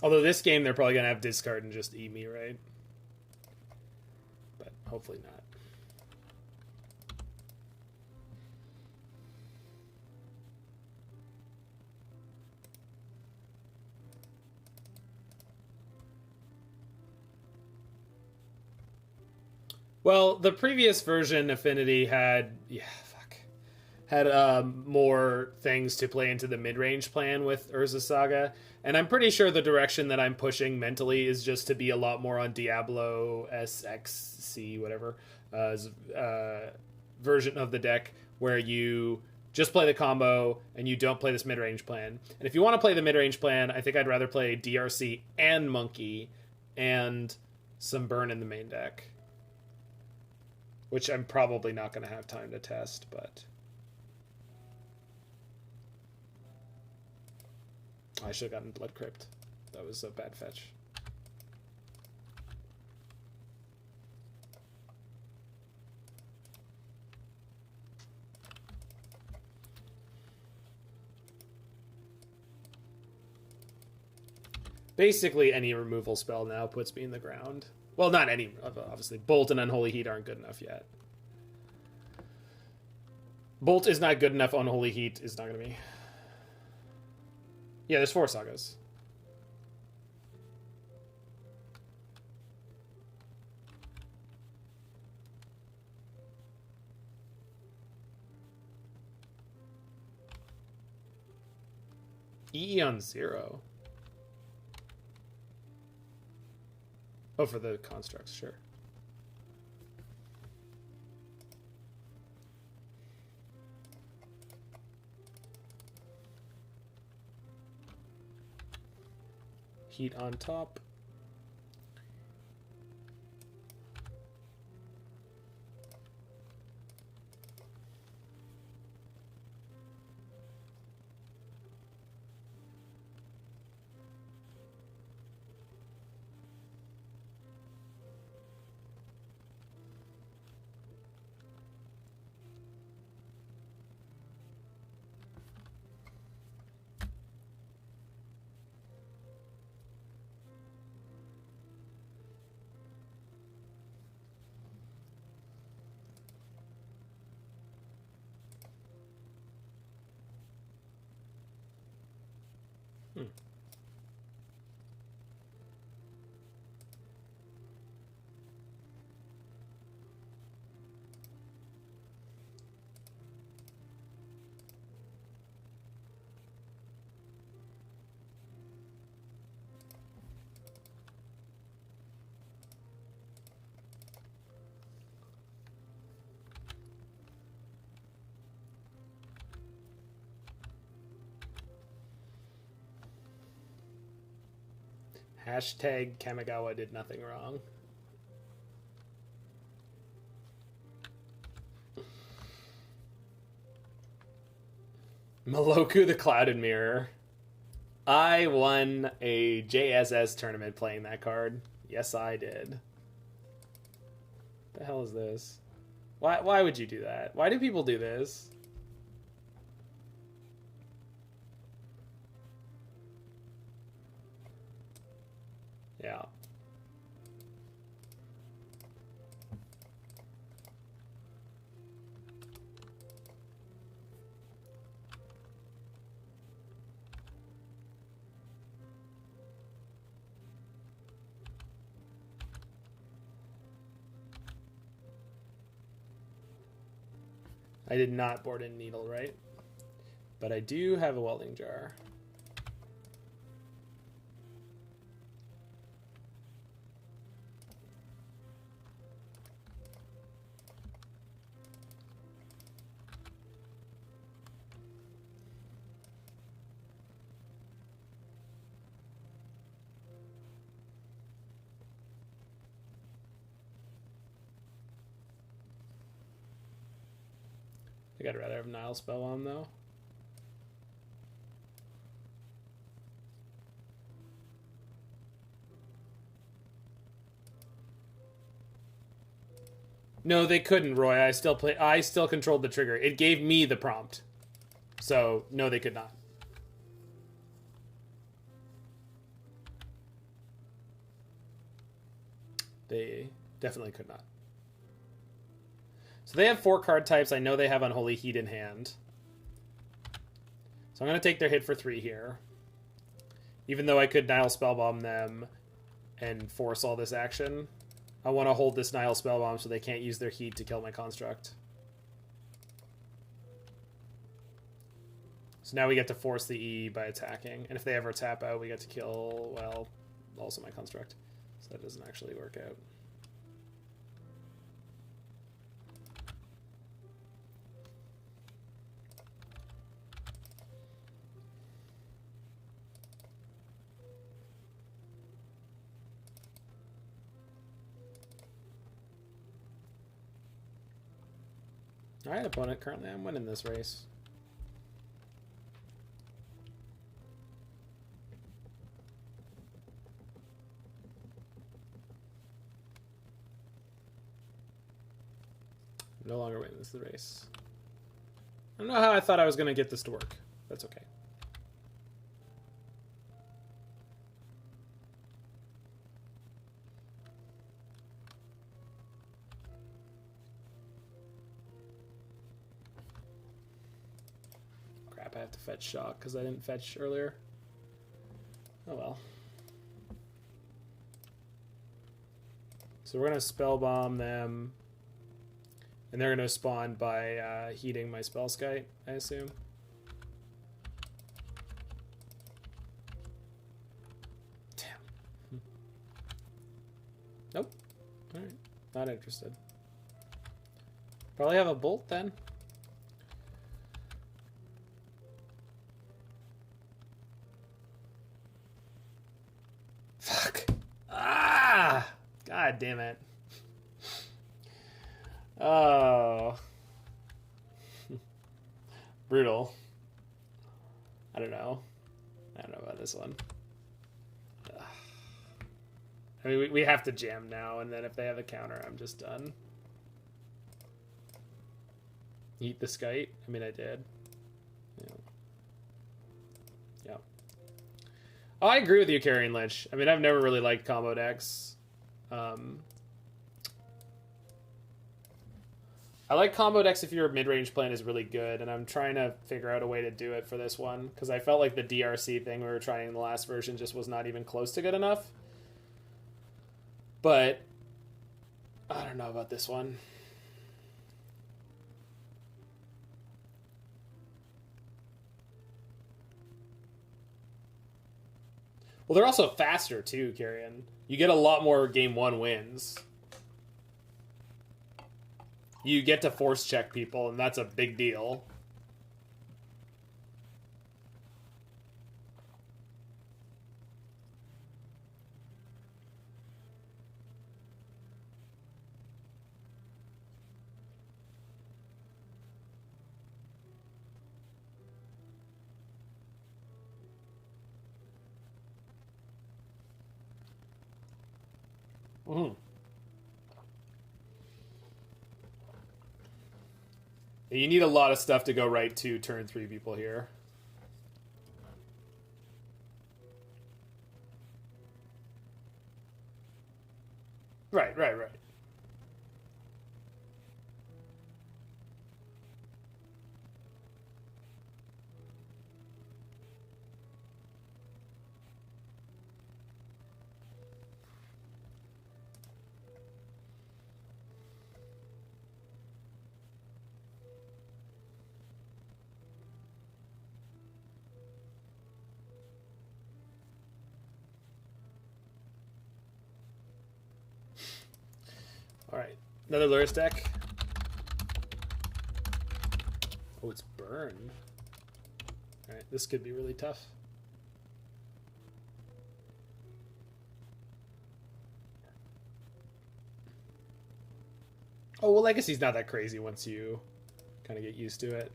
Although this game they're probably going to have discard and just eat me, right? But hopefully not. Well, the previous version, Affinity, had more things to play into the mid-range plan with Urza Saga, and I'm pretty sure the direction that I'm pushing mentally is just to be a lot more on Diablo SXC, whatever, version of the deck, where you just play the combo and you don't play this mid-range plan. And if you want to play the mid-range plan, I think I'd rather play DRC and Monkey and some Burn in the main deck. Which I'm probably not going to have time to test, but... I should have gotten Blood Crypt. That was a bad fetch. Basically, any removal spell now puts me in the ground. Well, not any, obviously. Bolt and Unholy Heat aren't good enough yet. Bolt is not good enough. Unholy Heat is not going to be. Yeah, there's 4 sagas. EE on 0. Oh, for the constructs, sure. Heat on top. Hashtag Kamigawa did nothing wrong. Maloku the Clouded Mirror. I won a JSS tournament playing that card. Yes, I did. What the hell is this? Why would you do that? Why do people do this? Yeah. I did not board in Needle, right? But I do have a Welding Jar. I think I'd rather have Nihil Spellbomb though. No, they couldn't, Roy. I still controlled the trigger. It gave me the prompt. So, no, they could not. They definitely could not. So they have 4 card types. I know they have Unholy Heat in hand. So I'm going to take their hit for 3 here. Even though I could Nihil Spellbomb them and force all this action, I want to hold this Nihil Spellbomb so they can't use their heat to kill my construct. So now we get to force the E by attacking. And if they ever tap out, we get to kill, well, also my construct. So that doesn't actually work out. Alright, opponent, currently I'm winning this race. I'm no longer winning this race. I don't know how I thought I was going to get this to work. That's okay. I have to fetch Shock because I didn't fetch earlier. Oh well. So we're going to Spellbomb them. And they're going to spawn by heating my Spellskite, I assume. Damn. Nope. Alright. Not interested. Probably have a Bolt then. damn it. Oh. Brutal. I don't know about this one. I mean, we have to jam now, and then if they have a counter, I'm just done. Eat the skite? I mean, I did. Yeah. Oh, I agree with you, Carrion Lich. I mean, I've never really liked combo decks. I like combo decks if your mid-range plan is really good, and I'm trying to figure out a way to do it for this one, because I felt like the DRC thing we were trying in the last version just was not even close to good enough. But I don't know about this one. Well, they're also faster too, Carrion. You get a lot more game 1 wins. You get to force check people, and that's a big deal. Mm-hmm. You need a lot of stuff to go right to turn 3 people here. Right. Alright, another Lurus deck. Oh, it's burn. Alright, this could be really tough. Oh, well, Legacy's not that crazy once you kind of get used to it.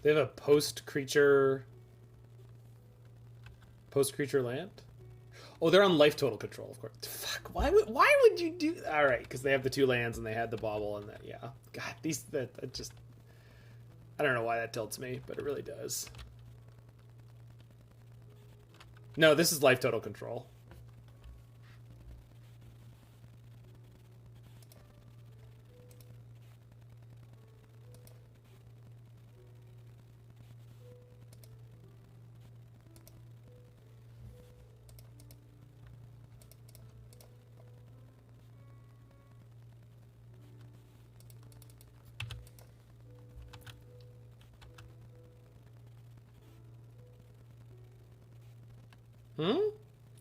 They have a post-creature land? Oh, they're on life total control, of course. Fuck, why would you do... Alright, because they have the 2 lands and they had the Bauble and that, yeah. God, that just... I don't know why that tilts me, but it really does. No, this is life total control.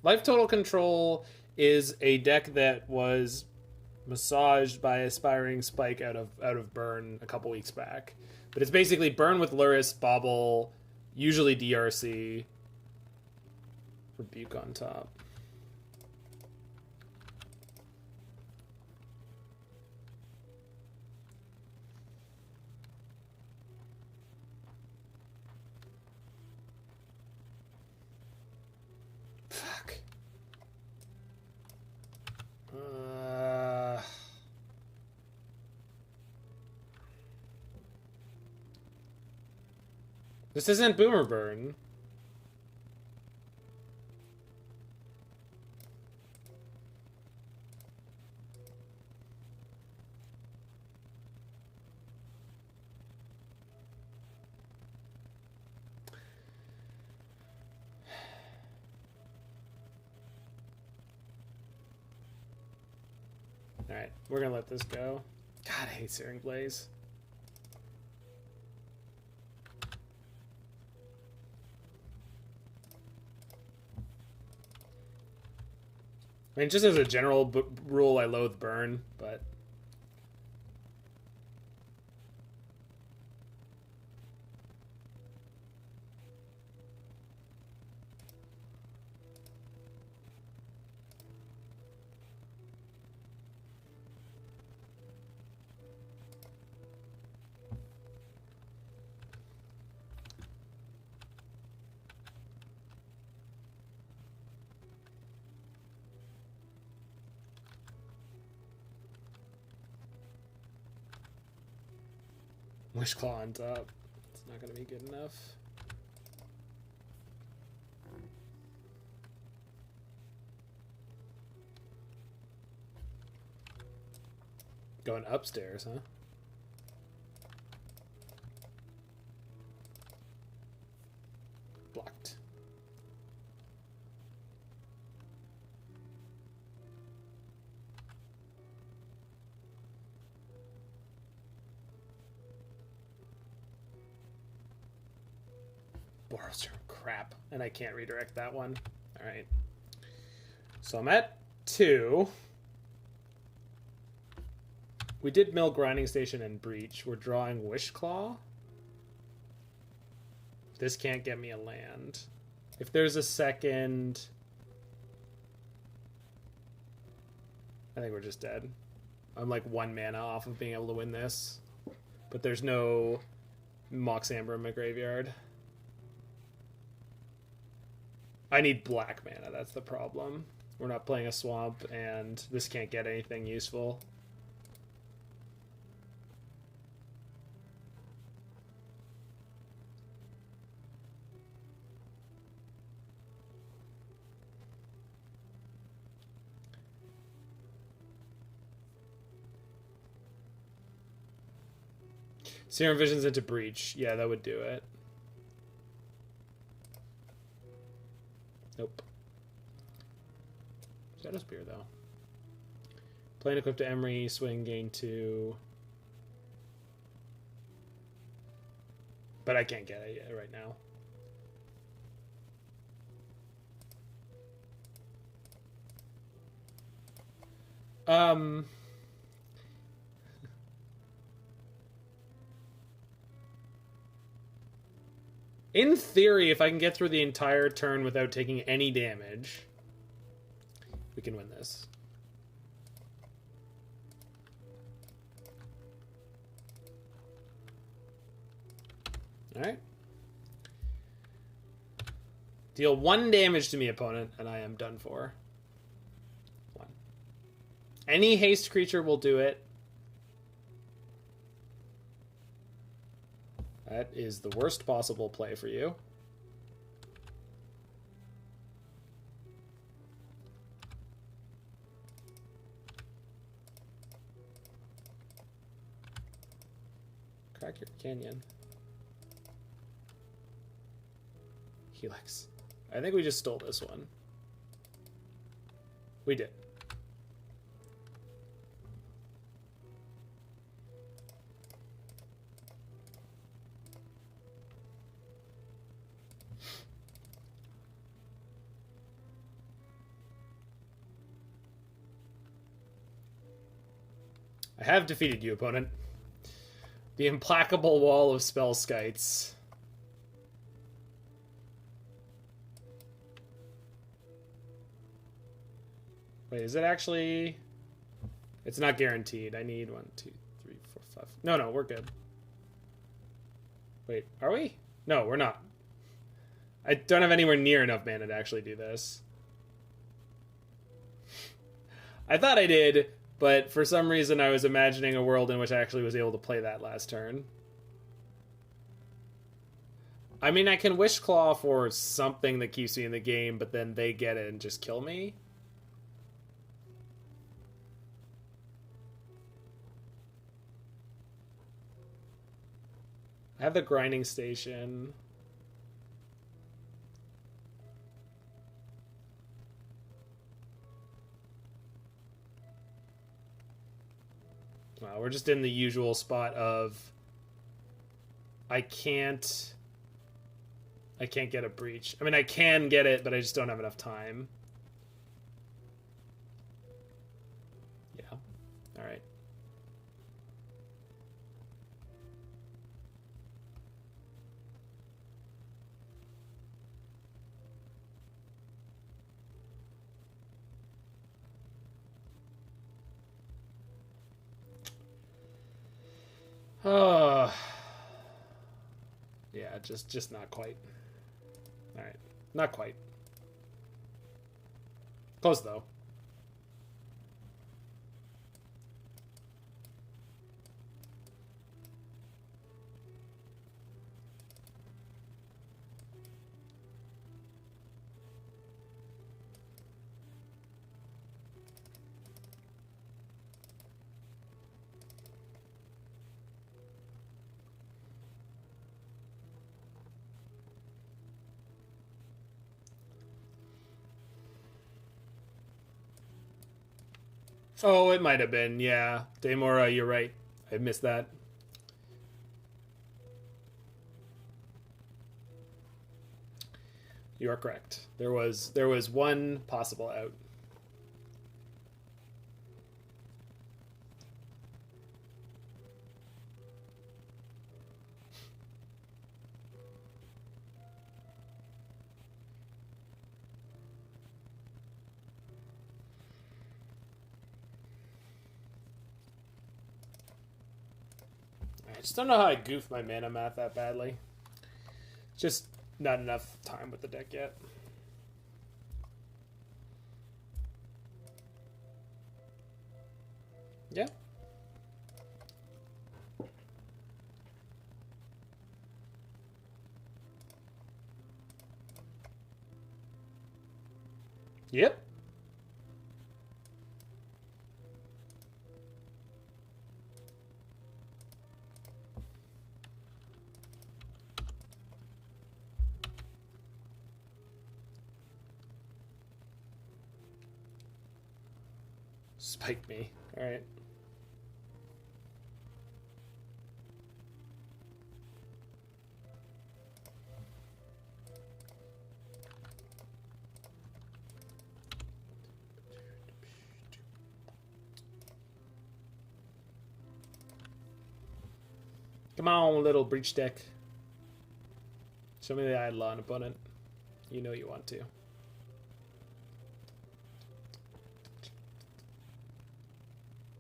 Life Total Control is a deck that was massaged by Aspiring Spike out of Burn a couple weeks back. But it's basically Burn with Lurus, Bauble, usually DRC, Rebuke on top. This isn't Boomer Burn. Alright, we're gonna let this go. God, I hate Searing Blaze. I mean, just as a general rule, I loathe burn, but... Wishclaw on top. It's not going to be good enough. Going upstairs, huh? Blocked. Borrows crap, and I can't redirect that one. All right. So I'm at 2. We did Mill, Grinding Station, and Breach. We're drawing Wishclaw. This can't get me a land. If there's a second... I think we're just dead. I'm like 1 mana off of being able to win this. But there's no Mox Amber in my graveyard. I need black mana, that's the problem. We're not playing a swamp, and this can't get anything useful. Serum Visions into Breach. Yeah, that would do it. Nope. Shadowspear, though. Playing equip to Emry, swing, gain 2. But I can't get it right now. In theory, if I can get through the entire turn without taking any damage, we can win this. Alright. Deal 1 damage to me, opponent, and I am done for. 1. Any haste creature will do it. That is the worst possible play for you. Crack your canyon. Helix. I think we just stole this one. We did. I have defeated you, opponent. The implacable wall of Spellskites. Wait, is it actually... It's not guaranteed. I need 1, 2, 3, 4, 5... No, we're good. Wait, are we? No, we're not. I don't have anywhere near enough mana to actually do this. I thought I did... But for some reason, I was imagining a world in which I actually was able to play that last turn. I mean, I can Wishclaw for something that keeps me in the game, but then they get it and just kill me. I have the Grinding Station. We're just in the usual spot of I can't get a breach. I mean, I can get it, but I just don't have enough time. All right. Oh, yeah, just not quite. All right, not quite. Close though. Oh, it might have been, yeah. Daemora, you're right. I missed that. You are correct. There was one possible out. I just don't know how I goofed my mana math that badly. Just not enough time with the deck yet. Yeah. Yep. Spike me. All right. Come on, little breach deck. Show me the Eidolon opponent. You know you want to.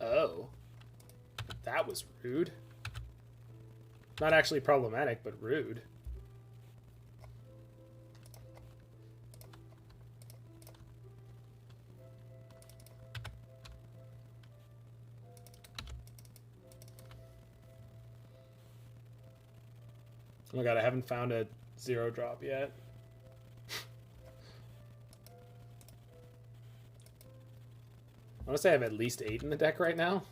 Oh. That was rude. Not actually problematic, but rude. Oh my god, I haven't found a 0-drop yet. I want to say I have at least 8 in the deck right now.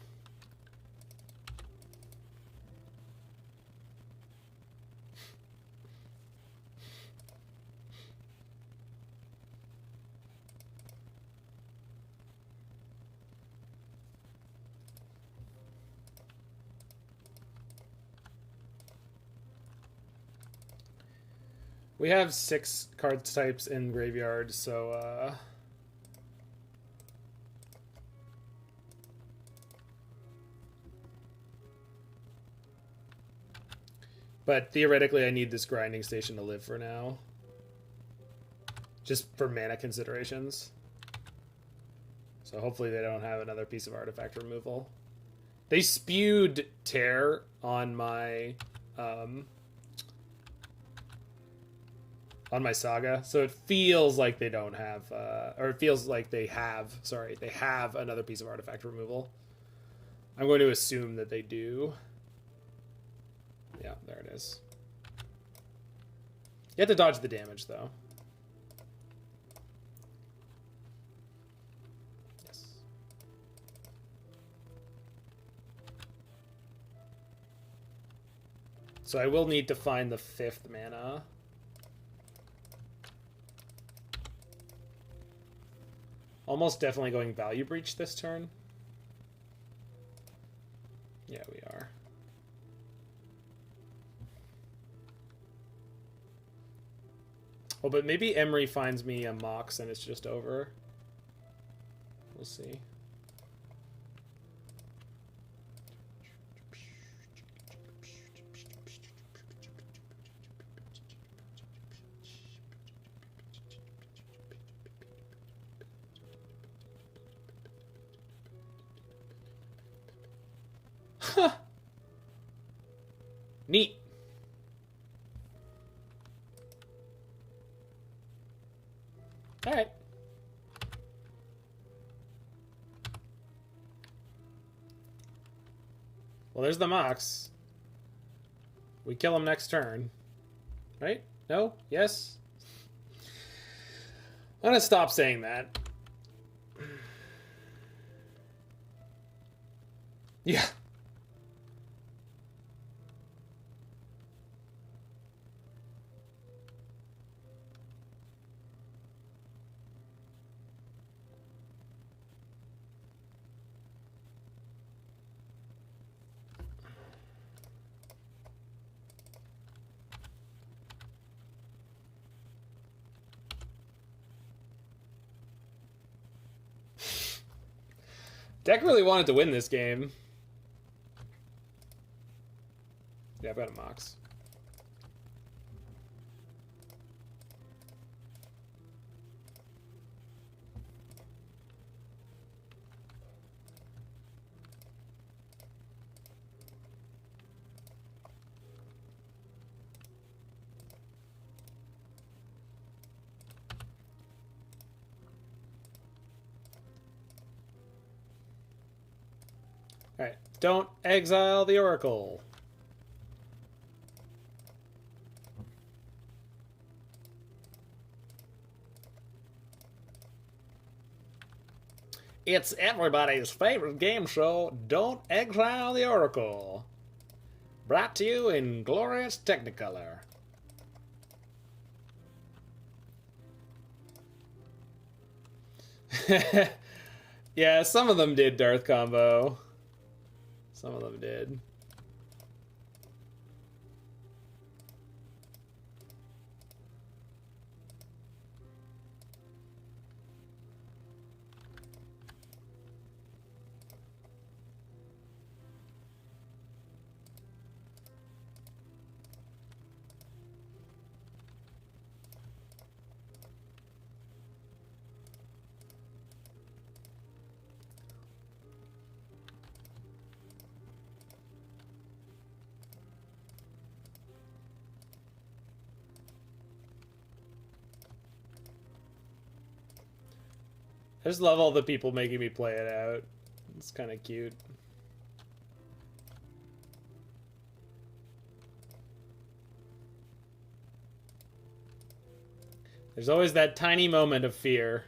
We have 6 card types in graveyard, so but theoretically I need this grinding station to live for now. Just for mana considerations. So hopefully they don't have another piece of artifact removal. They spewed Tear on my Saga, so it feels like they don't have, or it feels like they have, sorry, they have another piece of artifact removal. I'm going to assume that they do. Yeah, there it is. You have to dodge the damage, though. Yes. So I will need to find the 5th mana. Almost definitely going Value Breach this turn. Yeah, we are. Oh, but maybe Emry finds me a Mox and it's just over. We'll see. Neat. Alright. Well, there's the Mox. We kill him next turn. Right? No? Yes? I'm gonna stop saying that. Yeah. Deck really wanted to win this game. Yeah, I've got a Mox. Alright, don't exile the Oracle. It's everybody's favorite game show, Don't Exile the Oracle. Brought to you in glorious Technicolor. Yeah, some of them did Darth Combo. Some of them did. I just love all the people making me play it out. It's kind of cute. There's always that tiny moment of fear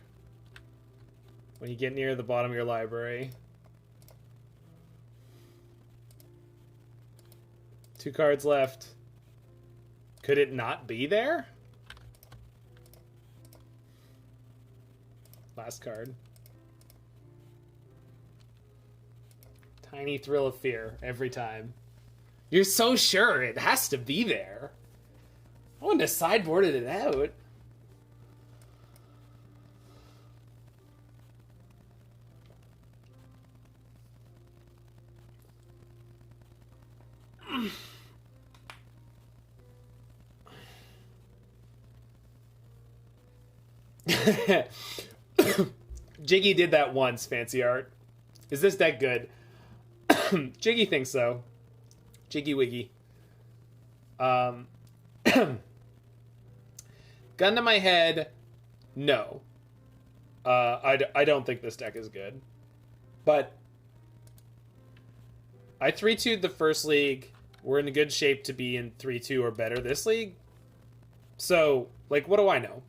when you get near the bottom of your library. 2 cards left. Could it not be there? Last card. Tiny thrill of fear every time. You're so sure it has to be there. I wouldn't have sideboarded it out. Jiggy did that once, Fancy Art. Is this deck good? Jiggy thinks so. Jiggy Wiggy. Gun to my head, no. I don't think this deck is good. But I 3-2'd the first league. We're in a good shape to be in 3-2 or better this league. So, like, what do I know?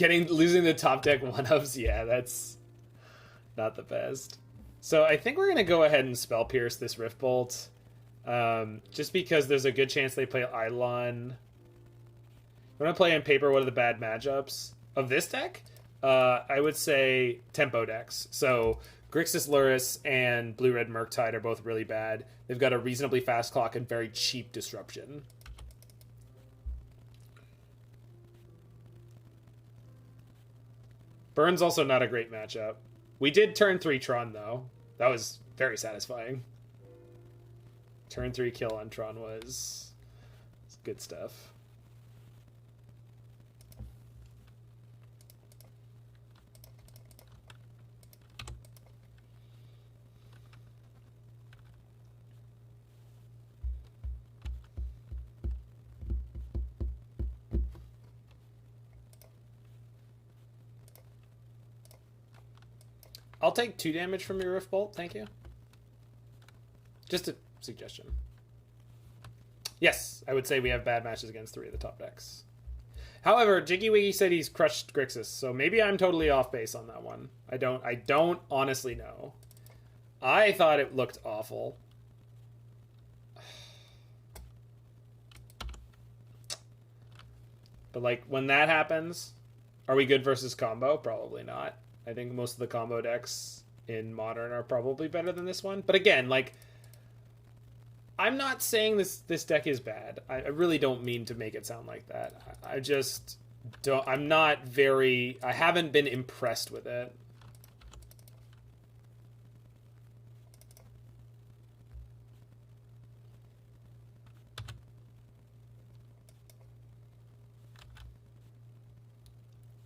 Losing the top deck 1-ups, yeah, that's not the best. So I think we're going to go ahead and Spell Pierce this Rift Bolt. Just because there's a good chance they play Eidolon. When I play in paper, what are the bad matchups of this deck? I would say tempo decks. So Grixis Luris and Blue-Red Murktide are both really bad. They've got a reasonably fast clock and very cheap disruption. Burn's also not a great matchup. We did turn 3 Tron, though. That was very satisfying. Turn 3 kill on Tron was good stuff. I'll take 2 damage from your Rift Bolt, thank you. Just a suggestion. Yes, I would say we have bad matches against 3 of the top decks. However, Jiggy Wiggy said he's crushed Grixis, so maybe I'm totally off base on that one. I don't honestly know. I thought it looked awful. But like when that happens, are we good versus combo? Probably not. I think most of the combo decks in Modern are probably better than this one. But again, like, I'm not saying this deck is bad. I really don't mean to make it sound like that. I just don't... I'm not very... I haven't been impressed with it.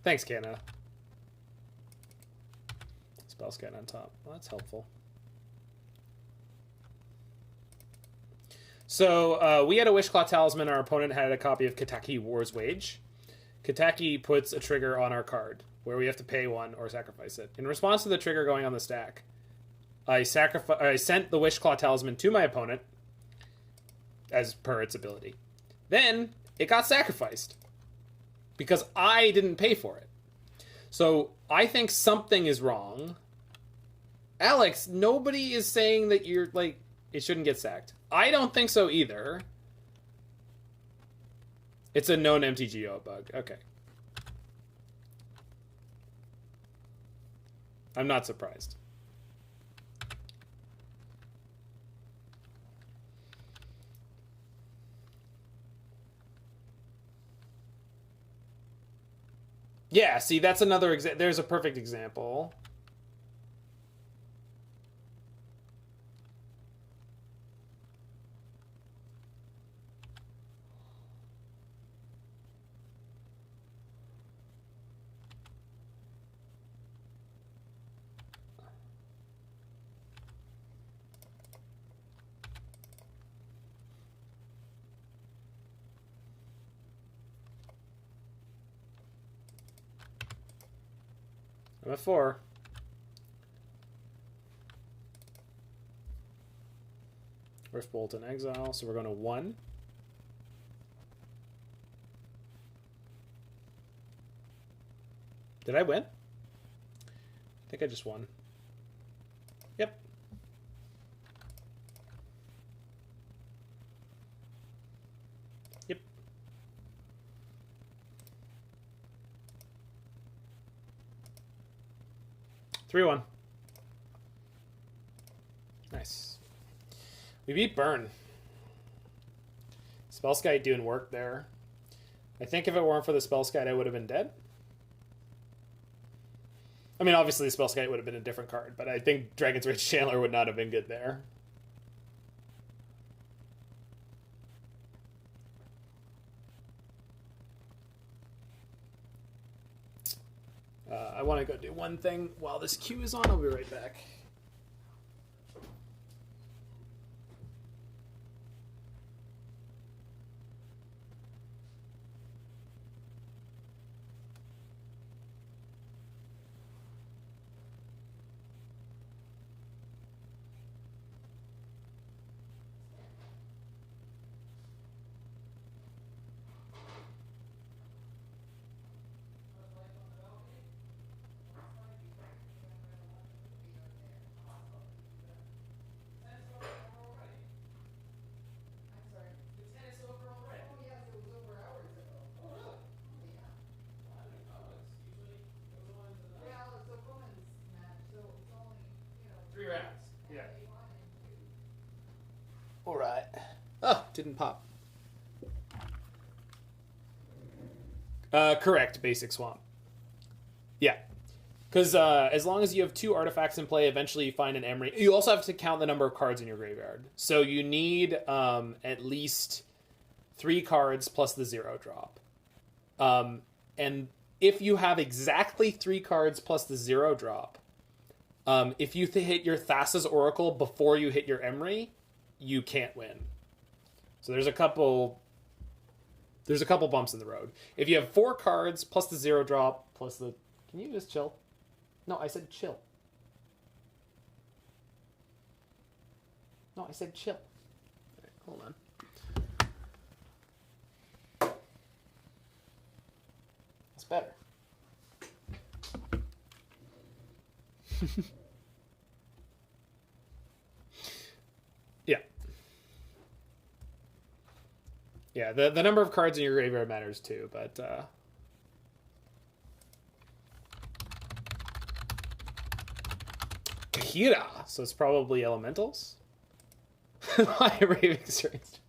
Thanks, Canna. Spellskite on top. Well, that's helpful. So we had a Wishclaw Talisman. Our opponent had a copy of Kataki War's Wage. Kataki puts a trigger on our card where we have to pay 1 or sacrifice it. In response to the trigger going on the stack, I sent the Wishclaw Talisman to my opponent as per its ability. Then it got sacrificed because I didn't pay for it. So I think something is wrong. Alex, nobody is saying that you're, like, it shouldn't get sacked. I don't think so either. It's a known MTGO bug. Okay. I'm not surprised. Yeah, see, that's another example. There's a perfect example. I'm at 4. Rift Bolt in exile, so we're going to 1. Did I win? I think I just won. Yep. Yep. Three 3-1. Nice. We beat Burn. Spellskite doing work there. I think if it weren't for the Spellskite, I would have been dead. I mean, obviously, the Spellskite would have been a different card, but I think Dragon's Rage Chandler would not have been good there. I want to go do one thing while this queue is on. I'll be right back. Alright. Oh, didn't pop. Correct, basic swamp. Yeah. Because as long as you have 2 artifacts in play, eventually you find an Emry. You also have to count the number of cards in your graveyard. So you need at least 3 cards plus the 0 drop. And if you have exactly 3 cards plus the 0 drop, if you hit your Thassa's Oracle before you hit your Emry, you can't win. So there's a couple bumps in the road. If you have 4 cards plus the 0 drop plus the... Can you just chill? No, I said chill. No, I said chill. All right, hold on. That's better. Yeah. Yeah, the number of cards in your graveyard matters too, but Kahira, so it's probably elementals. My raving strings.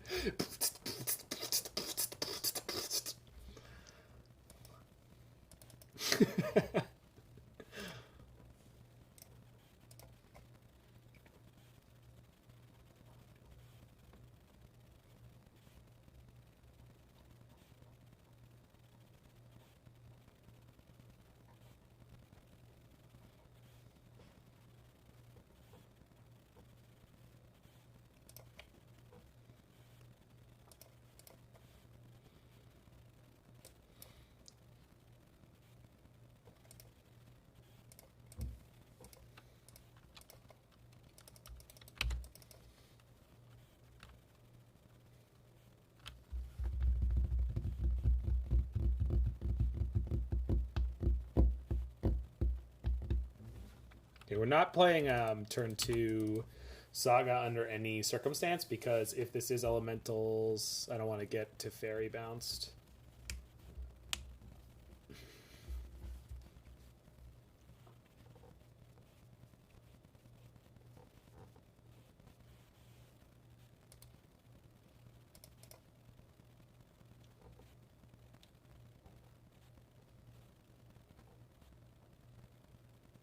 Okay, we're not playing turn 2 Saga under any circumstance, because if this is elementals, I don't want to get to fairy bounced.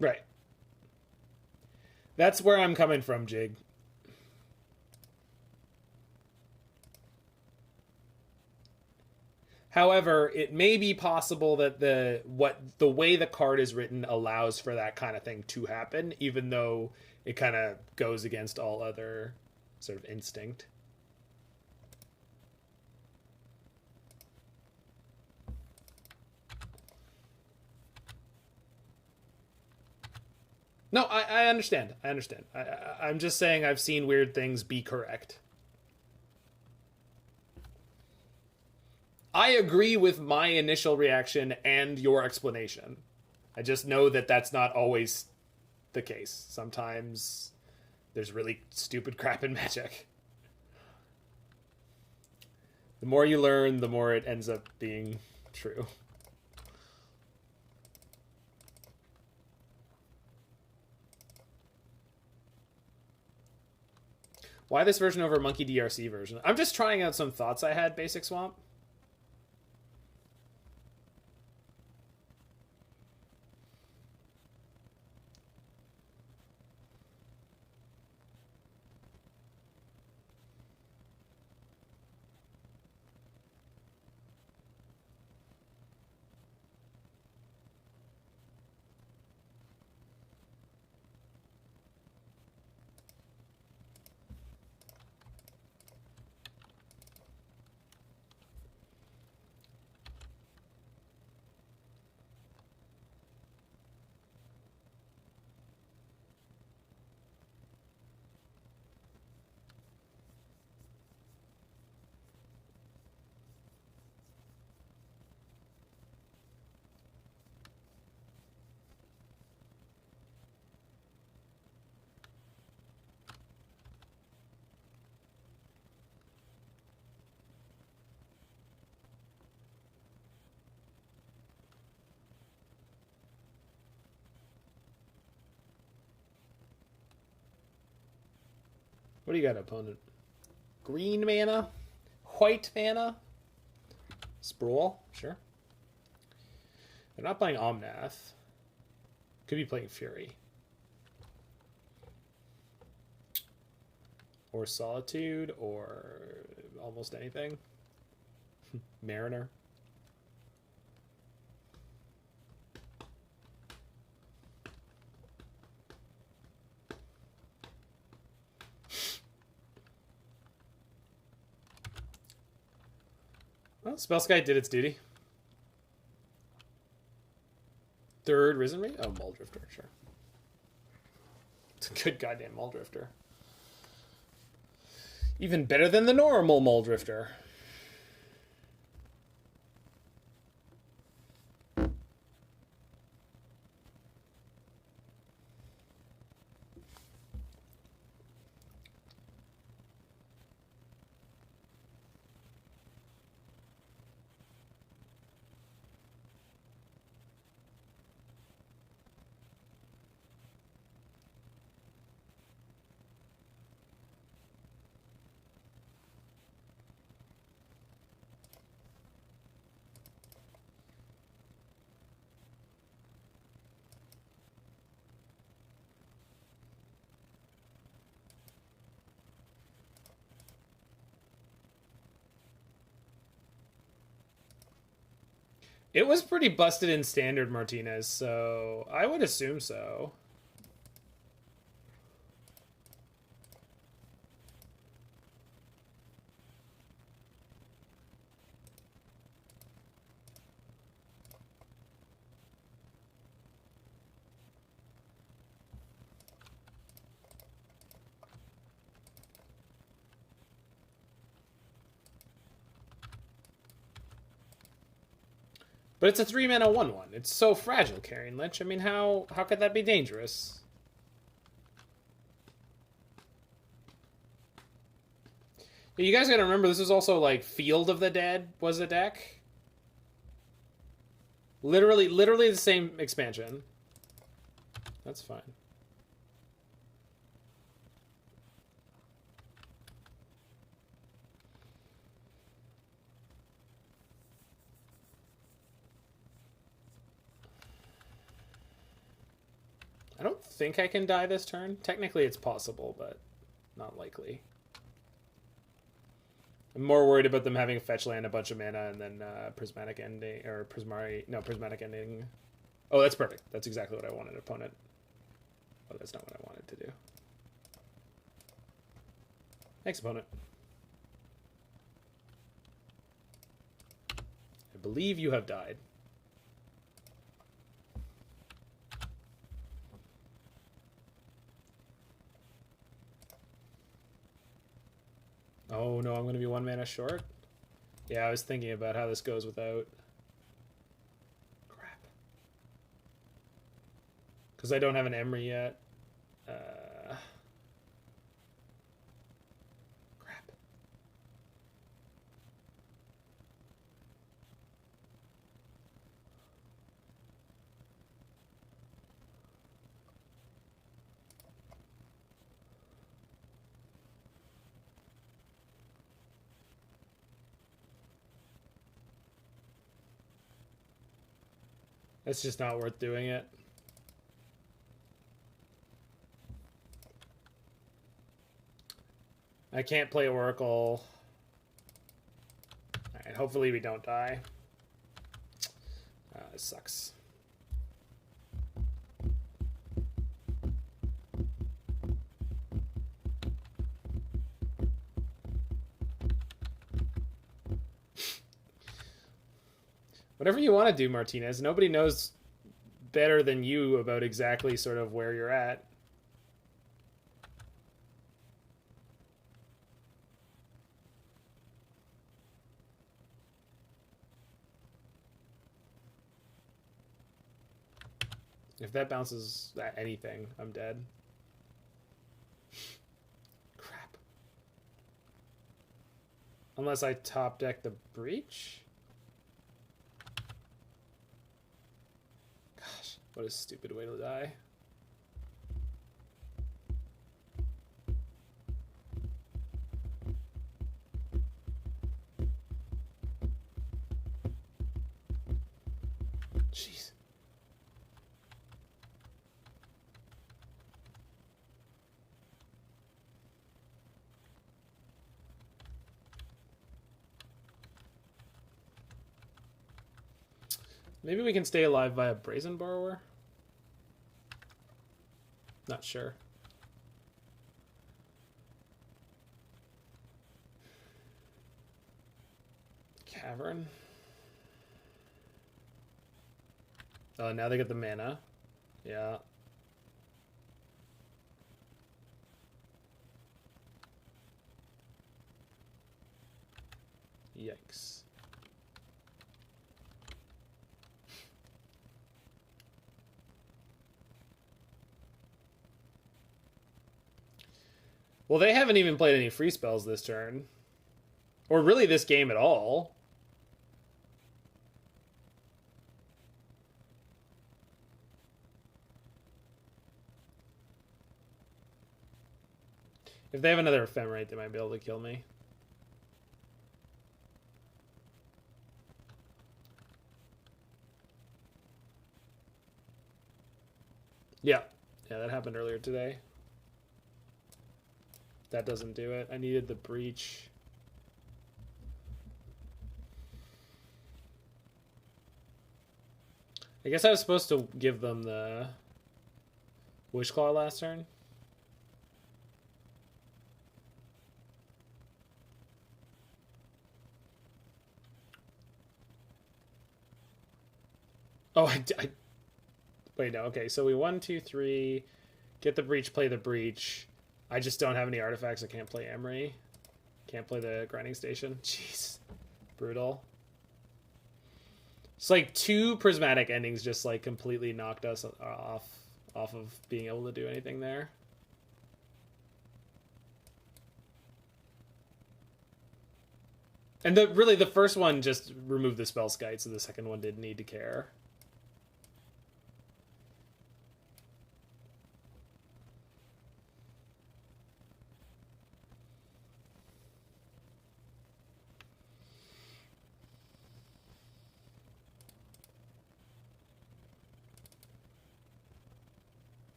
Right. That's where I'm coming from, Jig. However, it may be possible that the way the card is written allows for that kind of thing to happen, even though it kind of goes against all other sort of instinct. No, I understand. I understand. I'm just saying I've seen weird things be correct. I agree with my initial reaction and your explanation. I just know that that's not always the case. Sometimes there's really stupid crap in Magic. The more you learn, the more it ends up being true. Why this version over Monkey DRC version? I'm just trying out some thoughts I had, Basic Swamp. What do you got, opponent? Green mana? White mana? Sprawl? Sure. They're not playing Omnath. Could be playing Fury. Or Solitude, or almost anything. Mariner. Well, Spellskite did its duty. Third Risen Ring? Oh, Muldrifter, sure. It's a good goddamn Muldrifter. Even better than the normal Muldrifter. It was pretty busted in Standard, Martinez, so I would assume so. But it's a 3-mana 1/1. It's so fragile, Carrion Lich. I mean, how could that be dangerous? You guys gotta remember, this is also like Field of the Dead was a deck. Literally the same expansion. That's fine. I don't think I can die this turn. Technically it's possible, but not likely. I'm more worried about them having a fetch land, a bunch of mana, and then Prismatic Ending, or Prismatic Ending. Oh, that's perfect. That's exactly what I wanted, opponent. Oh, that's not what I wanted to do. Thanks, opponent. I believe you have died. Oh no, I'm going to be 1 mana short? Yeah, I was thinking about how this goes without... Crap. Because I don't have an Emry yet. Crap. It's just not worth doing it. I can't play Oracle. Alright, hopefully we don't die. This sucks. Whatever you want to do, Martinez. Nobody knows better than you about exactly sort of where you're at. If that bounces at anything, I'm dead. Crap. Unless I top deck the Breach? Gosh, what a stupid way to die. Jeez. Maybe we can stay alive via Brazen Borrower? Not sure. Cavern. Oh, now they get the mana. Yeah. Yikes. Well, they haven't even played any free spells this turn. Or really this game at all. If they have another Ephemerate, they might be able to kill me. Yeah. Yeah, that happened earlier today. That doesn't do it. I needed the Breach. I guess I was supposed to give them the Wishclaw last turn. Oh, wait, no, okay, so we 1, 2, 3, get the Breach, play the Breach. I just don't have any artifacts. I can't play Emry. Can't play the Grinding Station. Jeez. Brutal. It's like 2 prismatic endings just like completely knocked us off of being able to do anything there. And really the first one just removed the Spellskite, so the second one didn't need to care.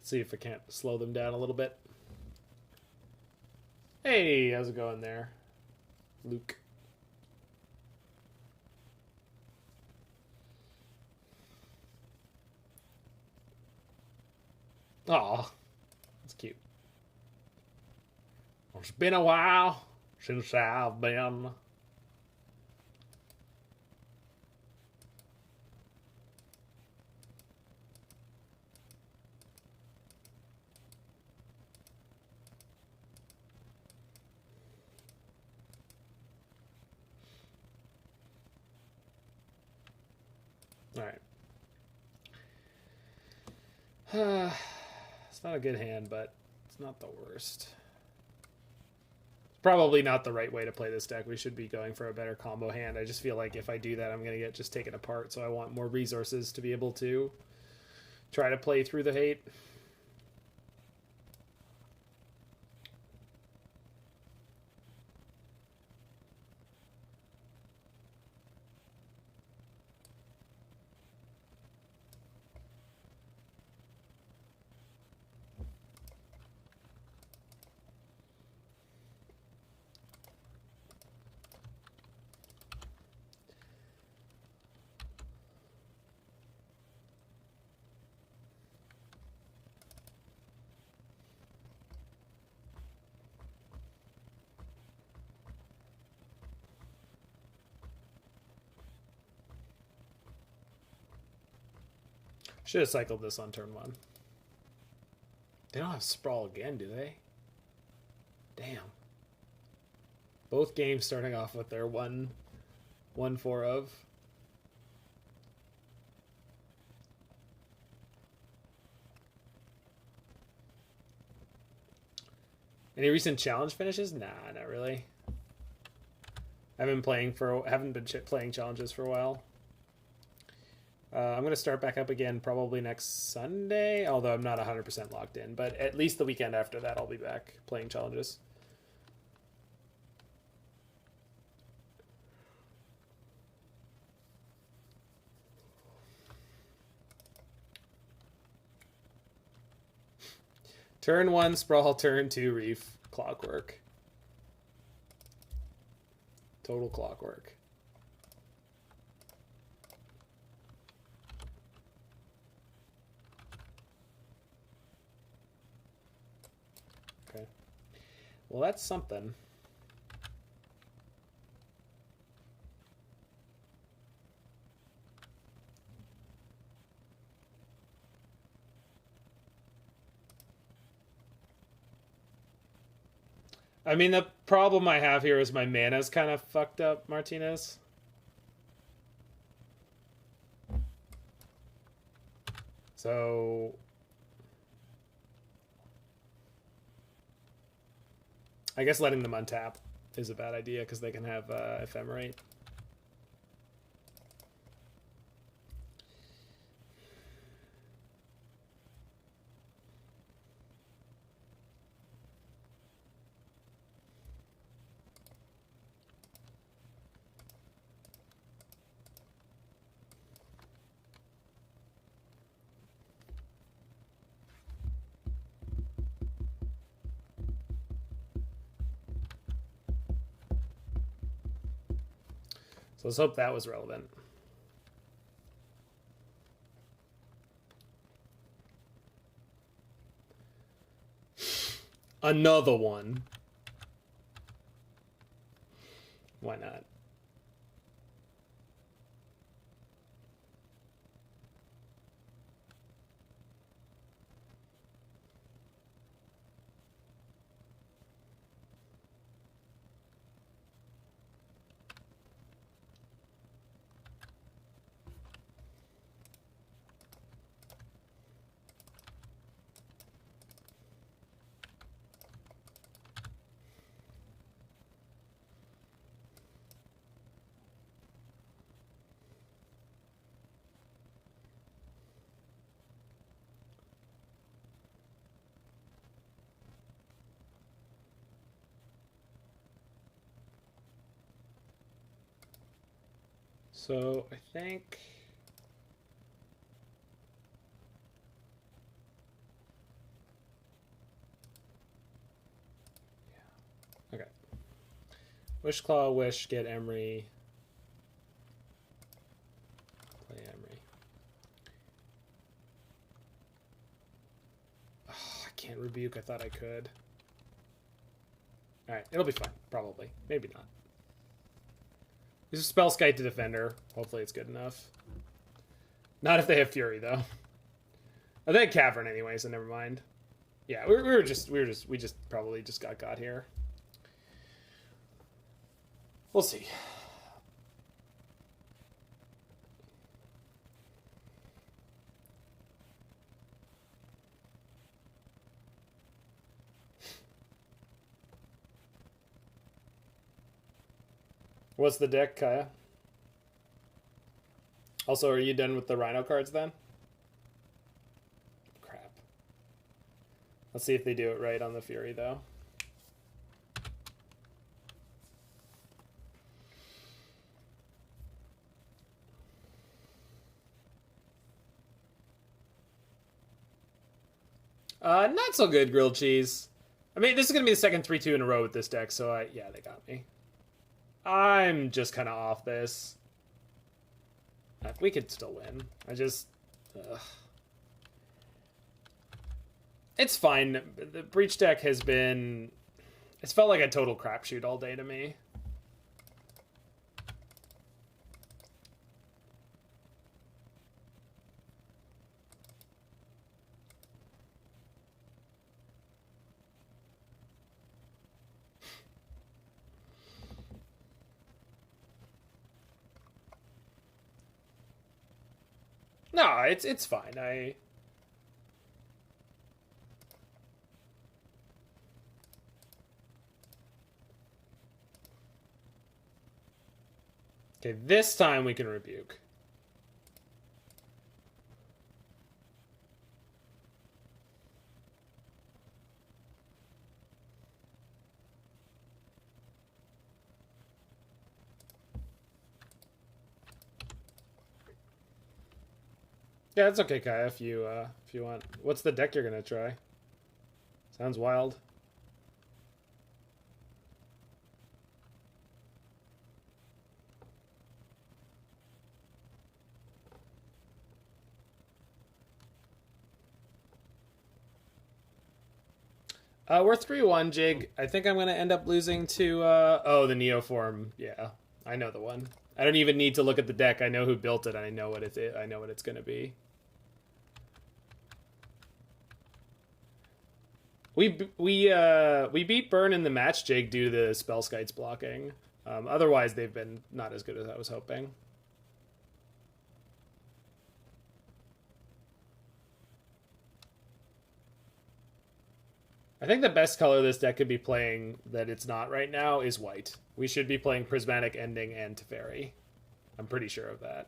See if I can't slow them down a little bit. Hey, how's it going there, Luke? Aw, that's cute. It's been a while since I've been. Alright. It's not a good hand, but it's not the worst. It's probably not the right way to play this deck. We should be going for a better combo hand. I just feel like if I do that, I'm going to get just taken apart. So I want more resources to be able to try to play through the hate. Should have cycled this on turn 1. They don't have Sprawl again, do they? Damn. Both games starting off with their 1-4 of. Any recent challenge finishes? Nah, not really. I haven't been playing challenges for a while. I'm going to start back up again probably next Sunday, although I'm not 100% locked in. But at least the weekend after that, I'll be back playing challenges. Turn 1, Sprawl. Turn 2, Reef. Clockwork. Total clockwork. Okay. Well, that's something. I mean, the problem I have here is my mana's kind of fucked up, Martinez. So I guess letting them untap is a bad idea because they can have ephemerate. So let's hope that was relevant. Another one. Why not? So I think okay. Wishclaw, Wish, get Emry. Play Emry. Oh, I can't rebuke. I thought I could. Alright, it'll be fine. Probably. Maybe not. This is Spellskite to Defender. Hopefully it's good enough. Not if they have Fury, though. Oh, they had Cavern anyway, so never mind. Yeah, we just probably just got here. We'll see. What's the deck, Kaya? Also, are you done with the Rhino cards then? Crap. Let's see if they do it right on the Fury, though. Not so good, grilled cheese. I mean, this is going to be the second 3-2 in a row with this deck, so yeah, they got me. I'm just kind of off this. We could still win. I just... It's fine. The Breach deck has been... It's felt like a total crapshoot all day to me. No, it's fine. Okay, this time we can rebuke. Yeah, it's okay, Kaya, if you want. What's the deck you're gonna try? Sounds wild. We're 3-1, Jig. I think I'm going to end up losing to, oh, the Neoform. Yeah, I know the one. I don't even need to look at the deck. I know who built it, and I know what I know what it's going to be. We beat Burn in the match, Jig, due to the Spellskite's blocking. Otherwise, they've been not as good as I was hoping. I think the best color this deck could be playing that it's not right now is white. We should be playing Prismatic Ending and Teferi. I'm pretty sure of that.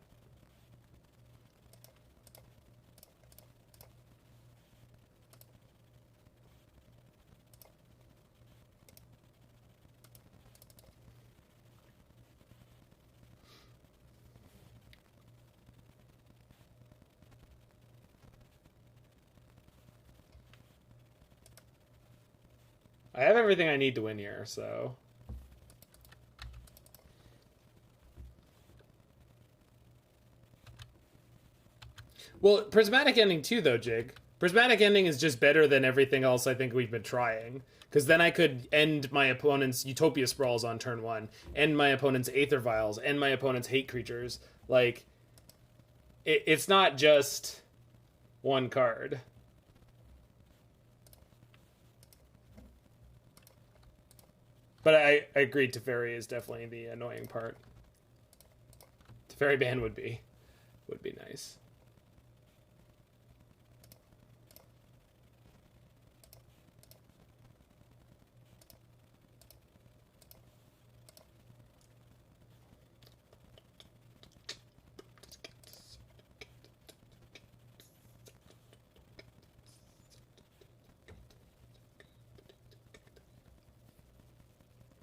I have everything I need to win here, so... Well, Prismatic Ending too, though, Jig. Prismatic Ending is just better than everything else I think we've been trying. Because then I could end my opponent's Utopia Sprawls on turn 1, end my opponent's Aether Vials, end my opponent's Hate Creatures. Like, it's not just one card. But I agreed Teferi is definitely the annoying part. Teferi ban would be nice.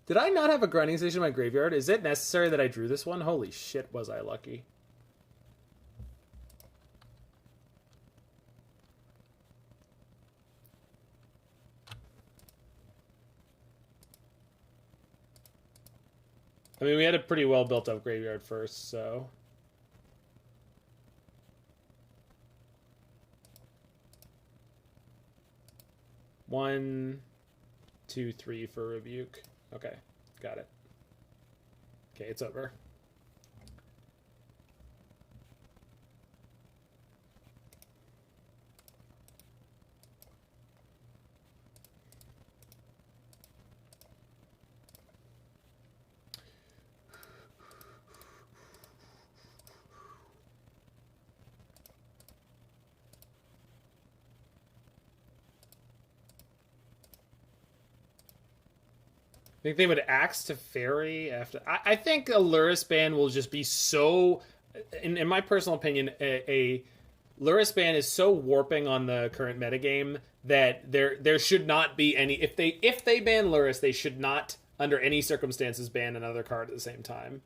Did I not have a grinding station in my graveyard? Is it necessary that I drew this one? Holy shit, was I lucky. I mean, we had a pretty well built up graveyard first, so... One, 2, 3 for Rebuke. Okay, got it. Okay, it's over. I think they would axe to Fairy after. I think a Lurrus ban will just be so. In my personal opinion, a Lurrus ban is so warping on the current metagame that there should not be any. If they ban Lurrus, they should not, under any circumstances, ban another card at the same time.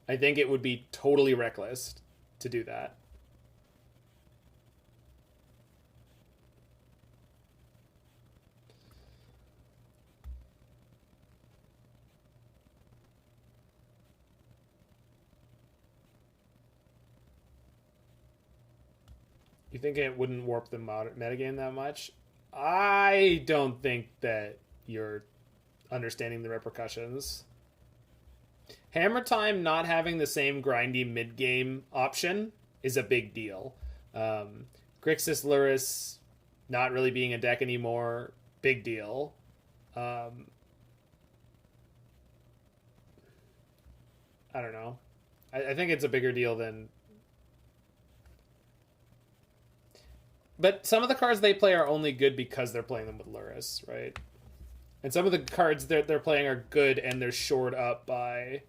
I think it would be totally reckless to do that. You think it wouldn't warp the metagame that much? I don't think that you're understanding the repercussions. Hammer Time not having the same grindy mid-game option is a big deal. Grixis Lurrus not really being a deck anymore, big deal. I don't know. I think it's a bigger deal than... But some of the cards they play are only good because they're playing them with Lurrus, right? And some of the cards they're playing are good and they're shored up by...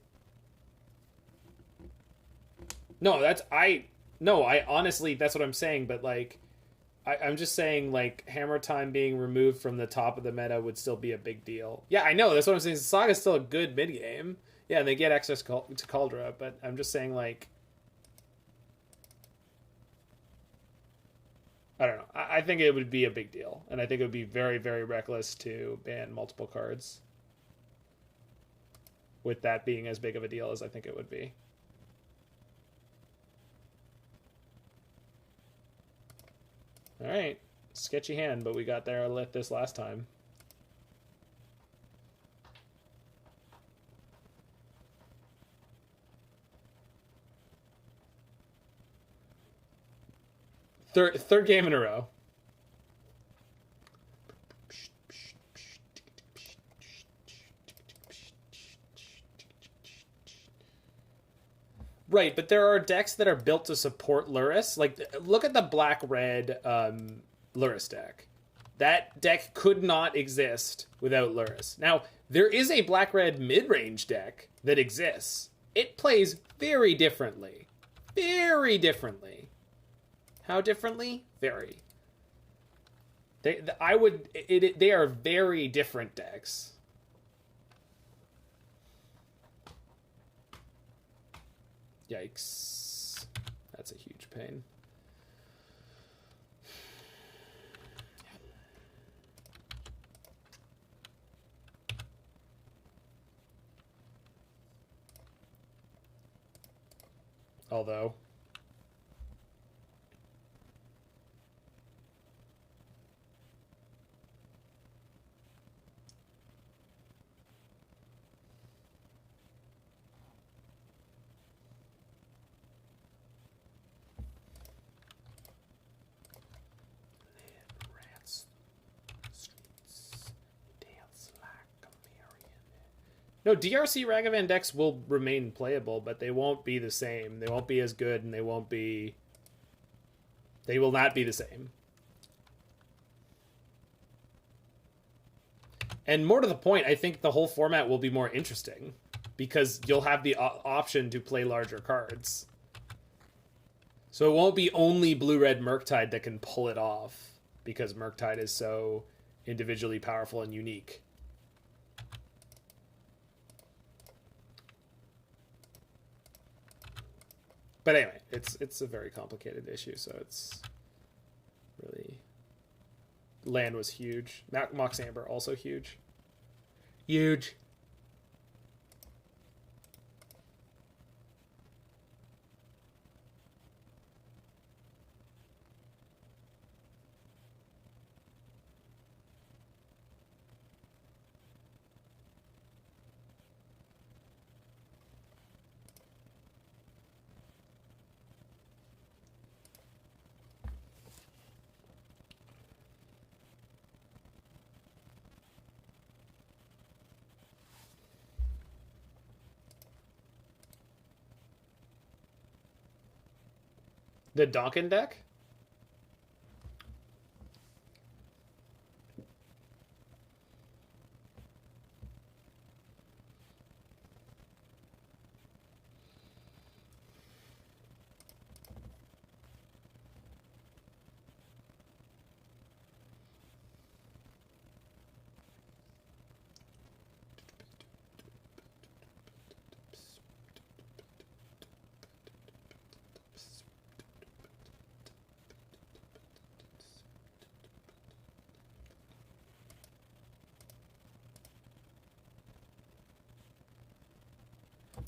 No, I honestly, that's what I'm saying, but like, I'm just saying, like, Hammer Time being removed from the top of the meta would still be a big deal. Yeah, I know, that's what I'm saying. Saga's still a good mid-game. Yeah, and they get access to Kaldra, but I'm just saying, like... I don't know. I think it would be a big deal, and I think it would be very, very reckless to ban multiple cards. With that being as big of a deal as I think it would be. Alright. Sketchy hand, but we got there lit this last time. Third game in a row. Right, but there are decks that are built to support Lurrus. Like, look at the black-red Lurrus deck. That deck could not exist without Lurrus. Now, there is a black-red mid-range deck that exists. It plays very differently. Very differently. How differently? Very. They are very different decks. Yikes. That's a huge pain. Although... No, DRC Ragavan decks will remain playable, but they won't be the same. They won't be as good, and they won't be... They will not be the same. And more to the point, I think the whole format will be more interesting, because you'll have the option to play larger cards. So it won't be only Blue-Red Murktide that can pull it off, because Murktide is so individually powerful and unique. But anyway, it's a very complicated issue, so it's really... Land was huge. Mox Amber, also huge. Huge. The Donkin deck?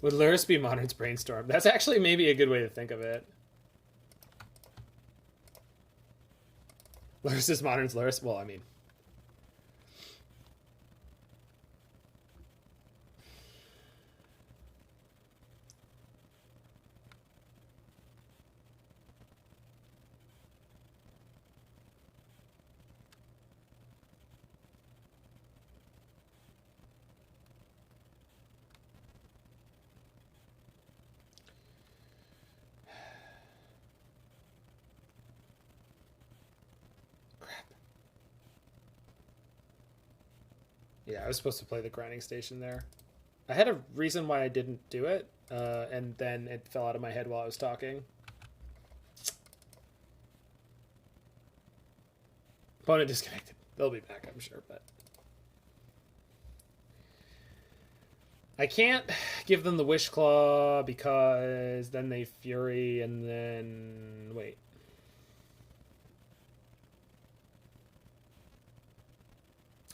Would Lurrus be Modern's Brainstorm? That's actually maybe a good way to think of it. Lurrus is Modern's Lurrus? Well, I mean... Yeah, I was supposed to play the grinding station there. I had a reason why I didn't do it, and then it fell out of my head while I was talking. Opponent disconnected. They'll be back, I'm sure, but... I can't give them the Wishclaw because then they Fury and then... Wait.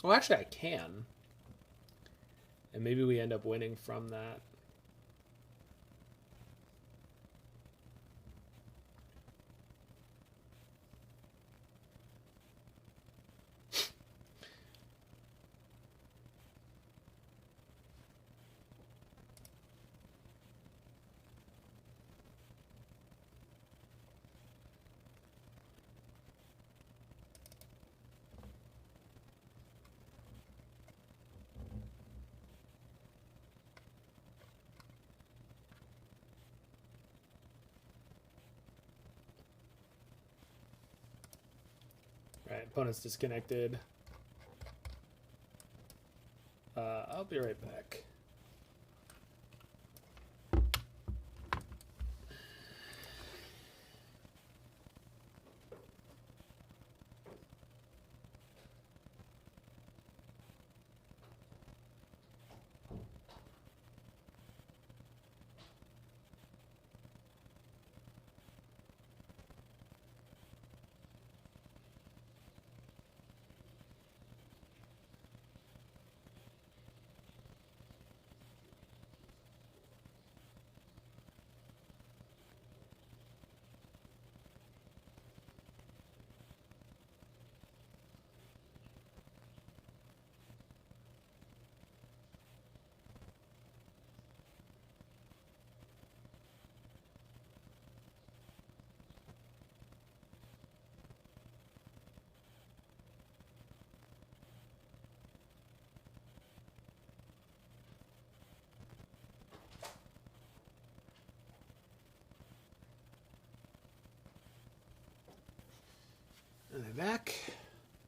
Well, actually, I can. And maybe we end up winning from that. Opponent's disconnected. I'll be right back. And they're back.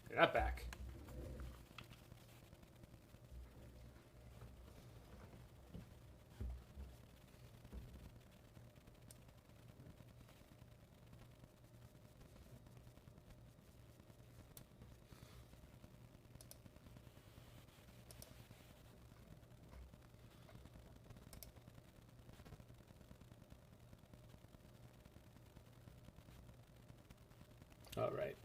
They're not back. All right.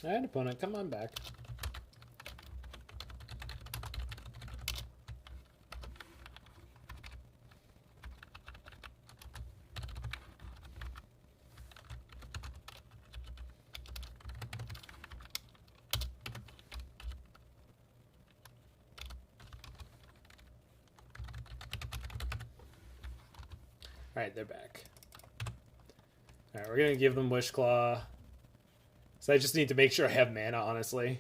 All right, opponent, come on back. All right, they're back. All right, we're going to give them Wishclaw. So I just need to make sure I have mana, honestly.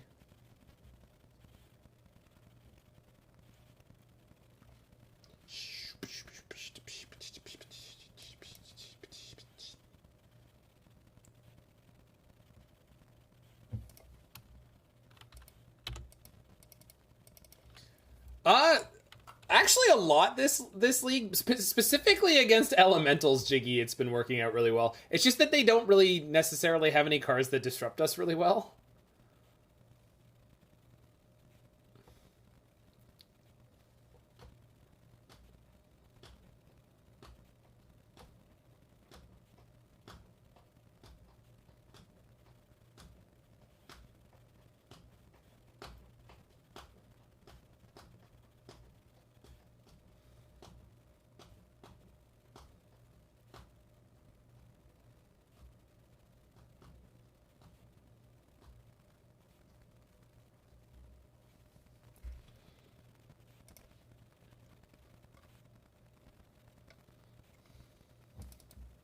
Actually a lot this league, specifically against elementals, Jiggy, it's been working out really well. It's just that they don't really necessarily have any cards that disrupt us really well.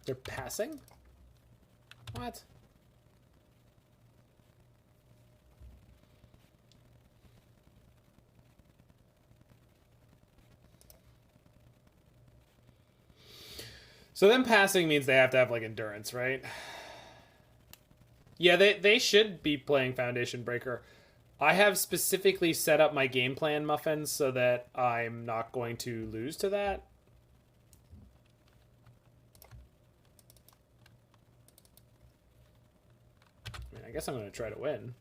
They're passing? What? So them passing means they have to have, like, endurance, right? Yeah, they should be playing Foundation Breaker. I have specifically set up my game plan, Muffins, so that I'm not going to lose to that. I guess I'm going to try to win.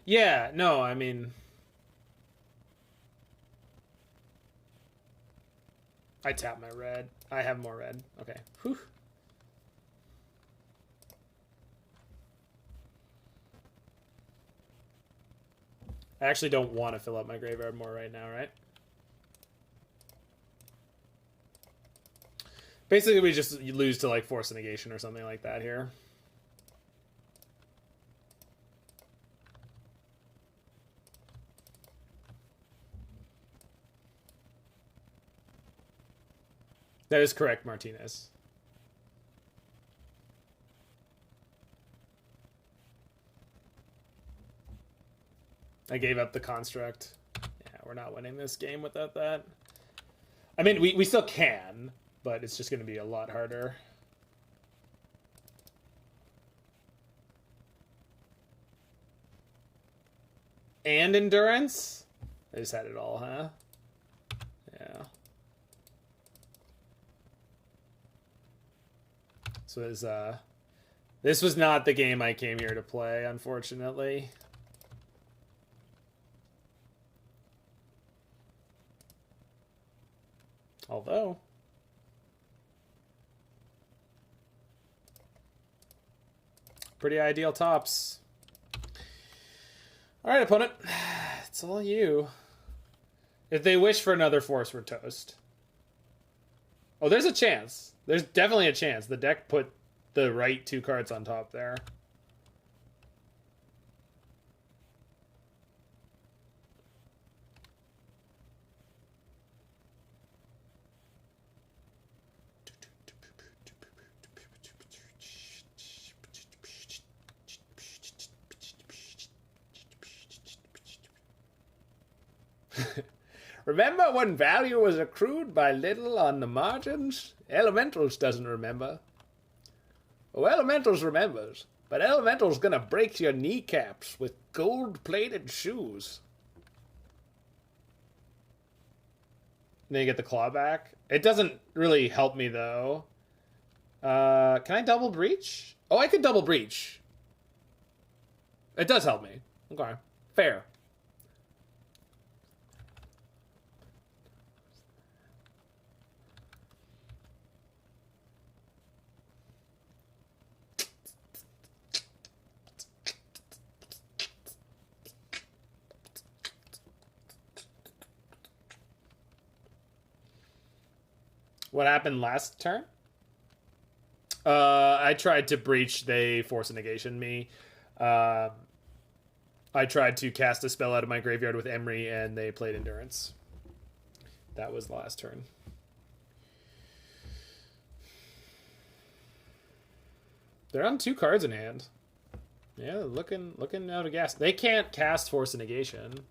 Yeah, no, I mean... I tap my red. I have more red. Okay. Whew. I actually don't want to fill up my graveyard more right now, right? Basically, we just lose to, like, Force of Negation or something like that here. That is correct, Martinez. I gave up the construct. Yeah, we're not winning this game without that. I mean, we still can, but it's just going to be a lot harder. And endurance? I just had it all, huh? Yeah. So this was not the game I came here to play, unfortunately. Although, pretty ideal tops. All right, opponent, it's all you. If they wish for another force, we're toast. Oh, there's a chance. There's definitely a chance. The deck put the right 2 cards on top there. Remember when value was accrued by little on the margins? Elementals doesn't remember. Oh, Elementals remembers. But Elemental's gonna break your kneecaps with gold-plated shoes. Then you get the claw back. It doesn't really help me, though. Can I double breach? Oh, I could double breach. It does help me. Okay. Fair. What happened last turn? I tried to breach. They Force of Negation me. I tried to cast a spell out of my graveyard with Emry, and they played Endurance. That was the last turn. They're on 2 cards in hand. Yeah, looking out of gas. They can't cast Force of Negation.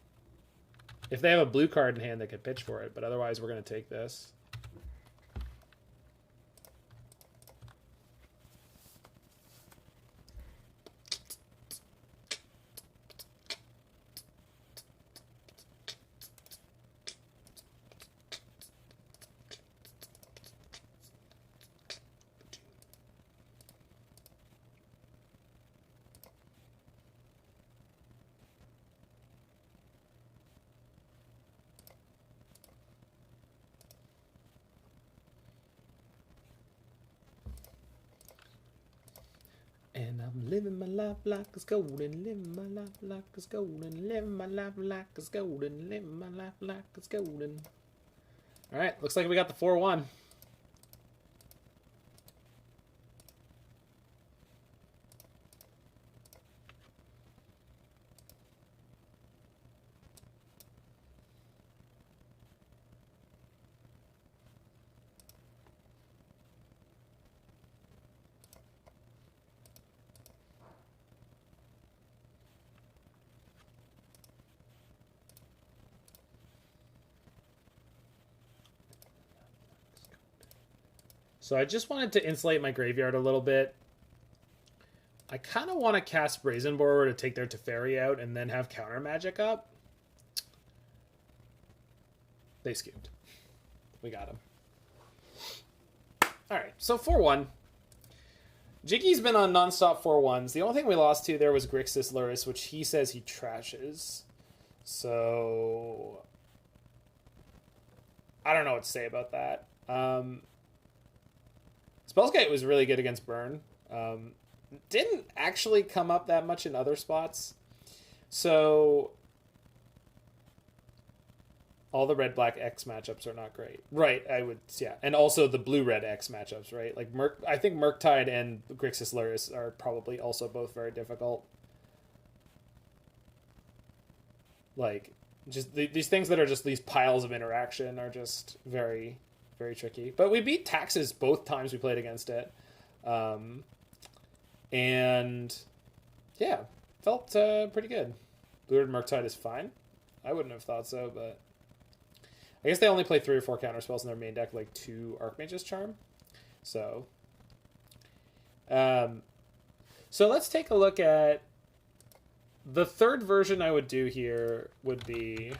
If they have a blue card in hand, they could pitch for it, but otherwise we're going to take this. And I'm living my life like it's golden, living my life like it's golden, living my life like it's golden, living my life like it's golden. Alright, looks like we got the 4-1. So I just wanted to insulate my graveyard a little bit. I kind of want to cast Brazen Borrower to take their Teferi out and then have counter magic up. They scooped. We got him. Alright, so 4-1. Jiggy's been on nonstop 4-1s. The only thing we lost to there was Grixis Luris, which he says he trashes. So I don't know what to say about that. Spellskite was really good against Burn. Didn't actually come up that much in other spots. So all the red-black X matchups are not great. Right, I would, yeah. And also the blue-red X matchups, right? Like, I think Murktide and Grixis Luris are probably also both very difficult. Like, just these things that are just these piles of interaction are just very, very tricky. But we beat Taxes both times we played against it. And, yeah, felt pretty good. Blue-red Murktide is fine. I wouldn't have thought so, but I guess they only play 3 or 4 counter spells in their main deck, like 2 Archmage's Charm. So let's take a look at the third version I would do here would be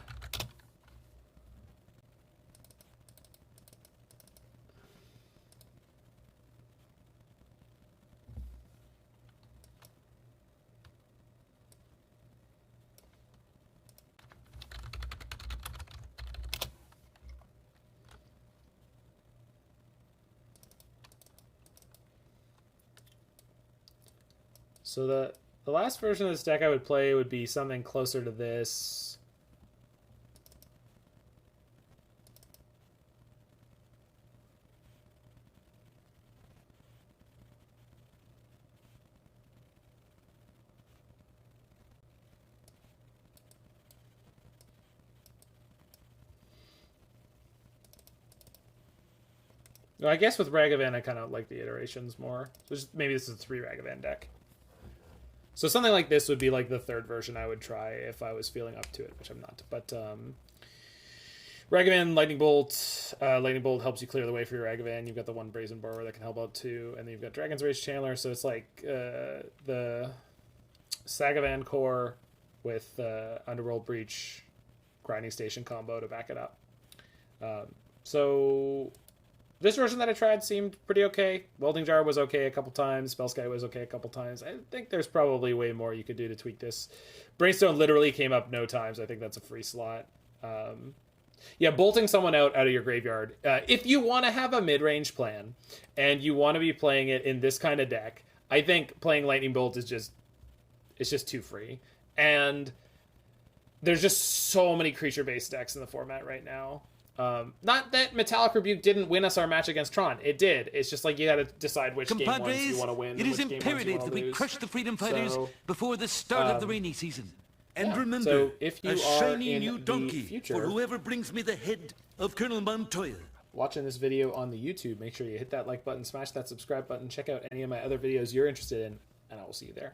so the last version of this deck I would play would be something closer to this. Well, I guess with Ragavan, I kind of like the iterations more. Maybe this is a 3 Ragavan deck. So something like this would be like the third version I would try if I was feeling up to it, which I'm not. But Ragavan, Lightning Bolt. Lightning Bolt helps you clear the way for your Ragavan. You've got the one Brazen Borrower that can help out too. And then you've got Dragon's Rage Channeler. So it's like the Sagavan core with Underworld Breach Grinding Station combo to back it up. So this version that I tried seemed pretty okay. Welding Jar was okay a couple times. Spellskite was okay a couple times. I think there's probably way more you could do to tweak this. Brainstone literally came up no times. I think that's a free slot. Yeah, bolting someone out of your graveyard. If you want to have a mid-range plan and you want to be playing it in this kind of deck, I think playing Lightning Bolt is just too free. And there's just so many creature-based decks in the format right now. Not that Metallic Rebuke didn't win us our match against Tron. It did. It's just like you got to decide which game ones you want to win. It is imperative that we crush the freedom fighters before the start of the rainy season. And remember, so if you a are shiny in new the donkey future, for whoever brings me the head of Colonel Montoya. Watching this video on the YouTube, make sure you hit that like button, smash that subscribe button, check out any of my other videos you're interested in, and I will see you there.